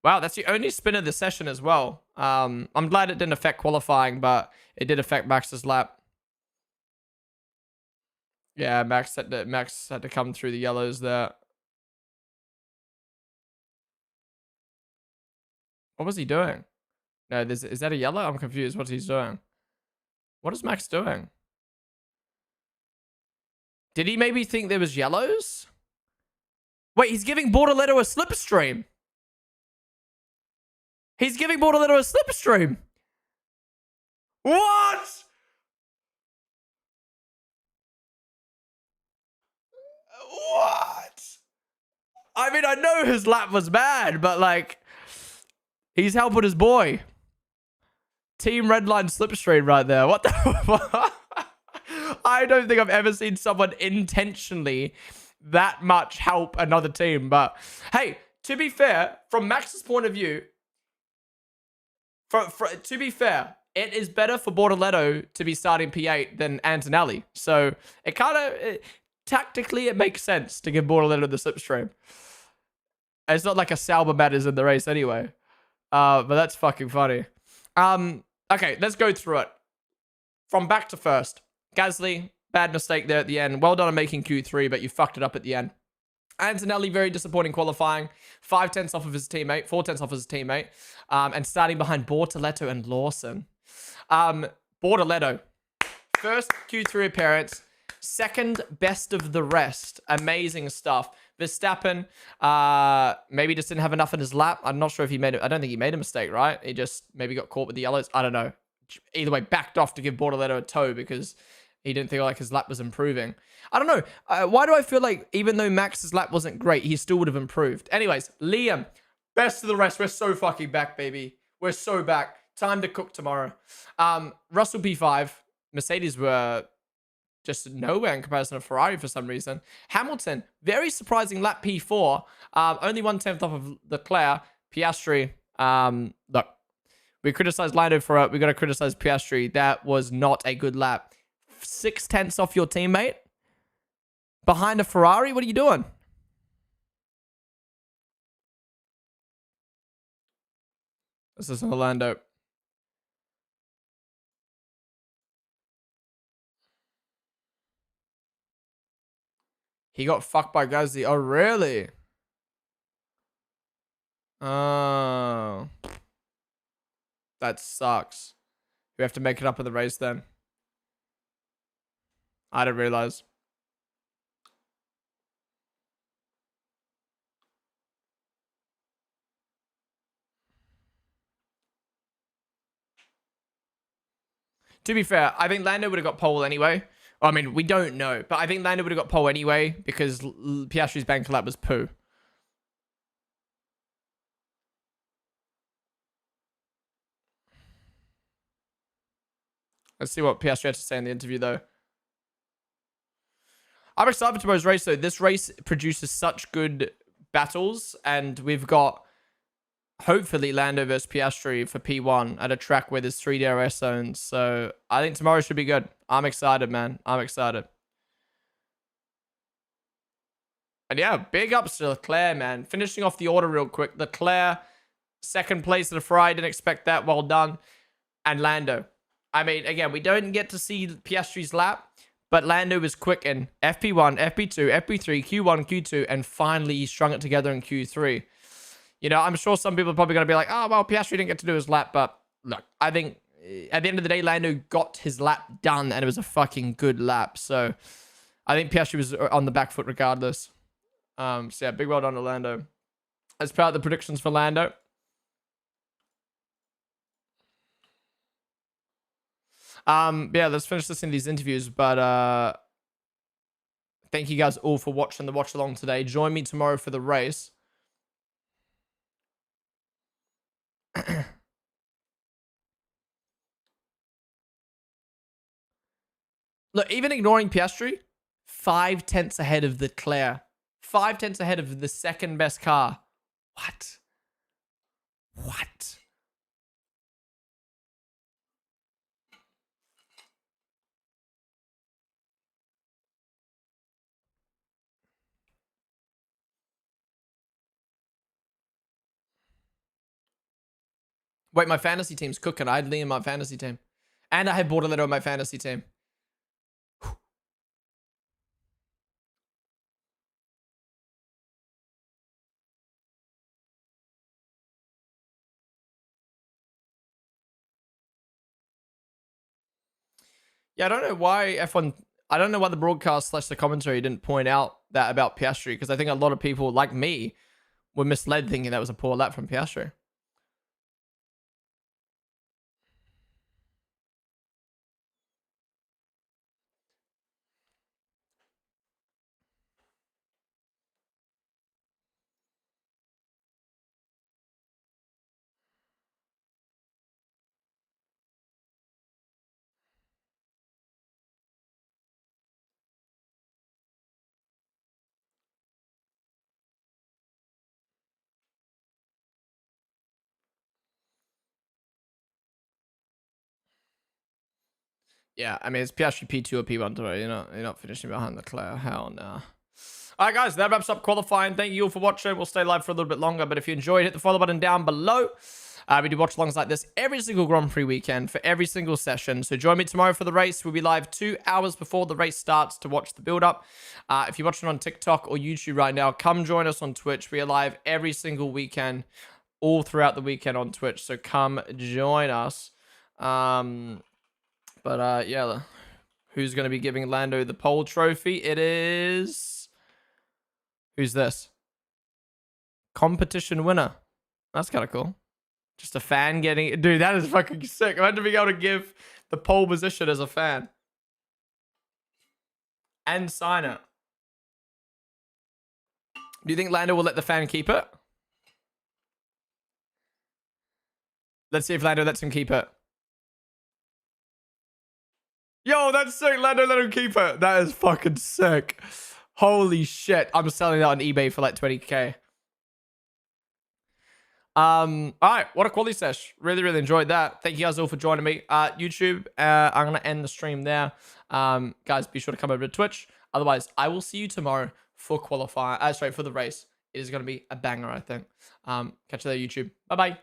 Wow, that's the only spin of the session as well. I'm glad it didn't affect qualifying, but it did affect Max's lap. Yeah, Max had to come through the yellows there. What was he doing? No, is that a yellow? I'm confused what he's doing. What is Max doing? Did he maybe think there was yellows? Wait, he's giving Bortoletto a slipstream. He's giving Bortoletto a slipstream. What? What? I mean, I know his lap was bad, but like, he's helping his boy. Team Redline slipstream right there. What the fuck? I don't think I've ever seen someone intentionally that much help another team. But hey, to be fair, from Max's point of view, to be fair, it is better for Bortoletto to be starting P8 than Antonelli. So it kind of, tactically, it makes sense to give Bortoletto the slipstream. It's not like a Sauber matters in the race anyway. But that's fucking funny. Okay, let's go through it. From back to first. Gasly, bad mistake there at the end. Well done on making Q3, but you fucked it up at the end. Antonelli, very disappointing qualifying. 5/10 off of his teammate, 4/10 off of his teammate. And starting behind Bortoletto and Lawson. Bortoletto, first Q3 appearance, second best of the rest. Amazing stuff. Verstappen, maybe just didn't have enough in his lap. I'm not sure if he made it. I don't think he made a mistake, right? He just maybe got caught with the yellows. I don't know. Either way, backed off to give Bortoletto a toe because he didn't feel like his lap was improving. I don't know. Why do I feel like even though Max's lap wasn't great, he still would have improved? Anyways, Liam, best of the rest. We're so fucking back, baby. We're so back. Time to cook tomorrow. Russell P5. Mercedes were just nowhere in comparison to Ferrari for some reason. Hamilton, very surprising lap P4. Only 1/10 off of Leclerc. Piastri, look, we criticized Lando for it. We got to criticize Piastri. That was not a good lap. 6/10 off your teammate behind a Ferrari. What are you doing? This is Orlando. He got fucked by Gasly. Oh, really? Oh. That sucks. We have to make it up in the race then. I didn't realize. To be fair, I think Lando would have got pole anyway. I mean, we don't know, but I think Lando would have got pole anyway because Piastri's bank lap was poo. Let's see what Piastri had to say in the interview, though. I'm excited for tomorrow's race, though. This race produces such good battles, and we've got, hopefully, Lando versus Piastri for P1 at a track where there's 3 DRS zones. So I think tomorrow should be good. I'm excited, man. I'm excited. And yeah, big ups to Leclerc, man. Finishing off the order real quick. Leclerc, second place at the Ferrari. Didn't expect that. Well done. And Lando. I mean, again, we don't get to see Piastri's lap, but Lando was quick in FP1, FP2, FP3, Q1, Q2, and finally he strung it together in Q3. You know, I'm sure some people are probably going to be like, oh, well, Piastri didn't get to do his lap, but look, I think at the end of the day, Lando got his lap done, and it was a fucking good lap. So I think Piastri was on the back foot regardless. So yeah, big well done to Lando. As part of the predictions for Lando. Yeah, let's finish this in these interviews. But thank you guys all for watching the watch along today. Join me tomorrow for the race. Look, even ignoring Piastri, 5 tenths ahead of Leclerc. 5 tenths ahead of the second best car. What? What? Wait, my fantasy team's cooking. I had Lee in my fantasy team. And I had Borderletto in my fantasy team. Yeah, I don't know why F1... I don't know why the broadcast / the commentary didn't point out that about Piastri, because I think a lot of people, like me, were misled thinking that was a poor lap from Piastri. Yeah, I mean, it's Piastri P2 or P1 today. You're not finishing behind Leclerc. Hell no. All right, guys, that wraps up qualifying. Thank you all for watching. We'll stay live for a little bit longer, but if you enjoyed, hit the follow button down below. We do watch-alongs like this every single Grand Prix weekend for every single session. So join me tomorrow for the race. We'll be live 2 hours before the race starts to watch the build-up. If you're watching on TikTok or YouTube right now, come join us on Twitch. We are live every single weekend, all throughout the weekend on Twitch. So come join us. Yeah, who's going to be giving Lando the pole trophy? It is... Who's this? Competition winner. That's kind of cool. Just a fan getting it. Dude, that is fucking sick. Imagine being able to give the pole position as a fan. And sign it. Do you think Lando will let the fan keep it? Let's see if Lando lets him keep it. Yo, that's sick. Lando let him keep it. That is fucking sick. Holy shit. I'm selling that on eBay for like 20k. All right, what a quality sesh. Really, really enjoyed that. Thank you guys all for joining me. YouTube, I'm gonna end the stream there. Guys, be sure to come over to Twitch. Otherwise, I will see you tomorrow for for the race. It is gonna be a banger, I think. Catch you there, YouTube. Bye bye.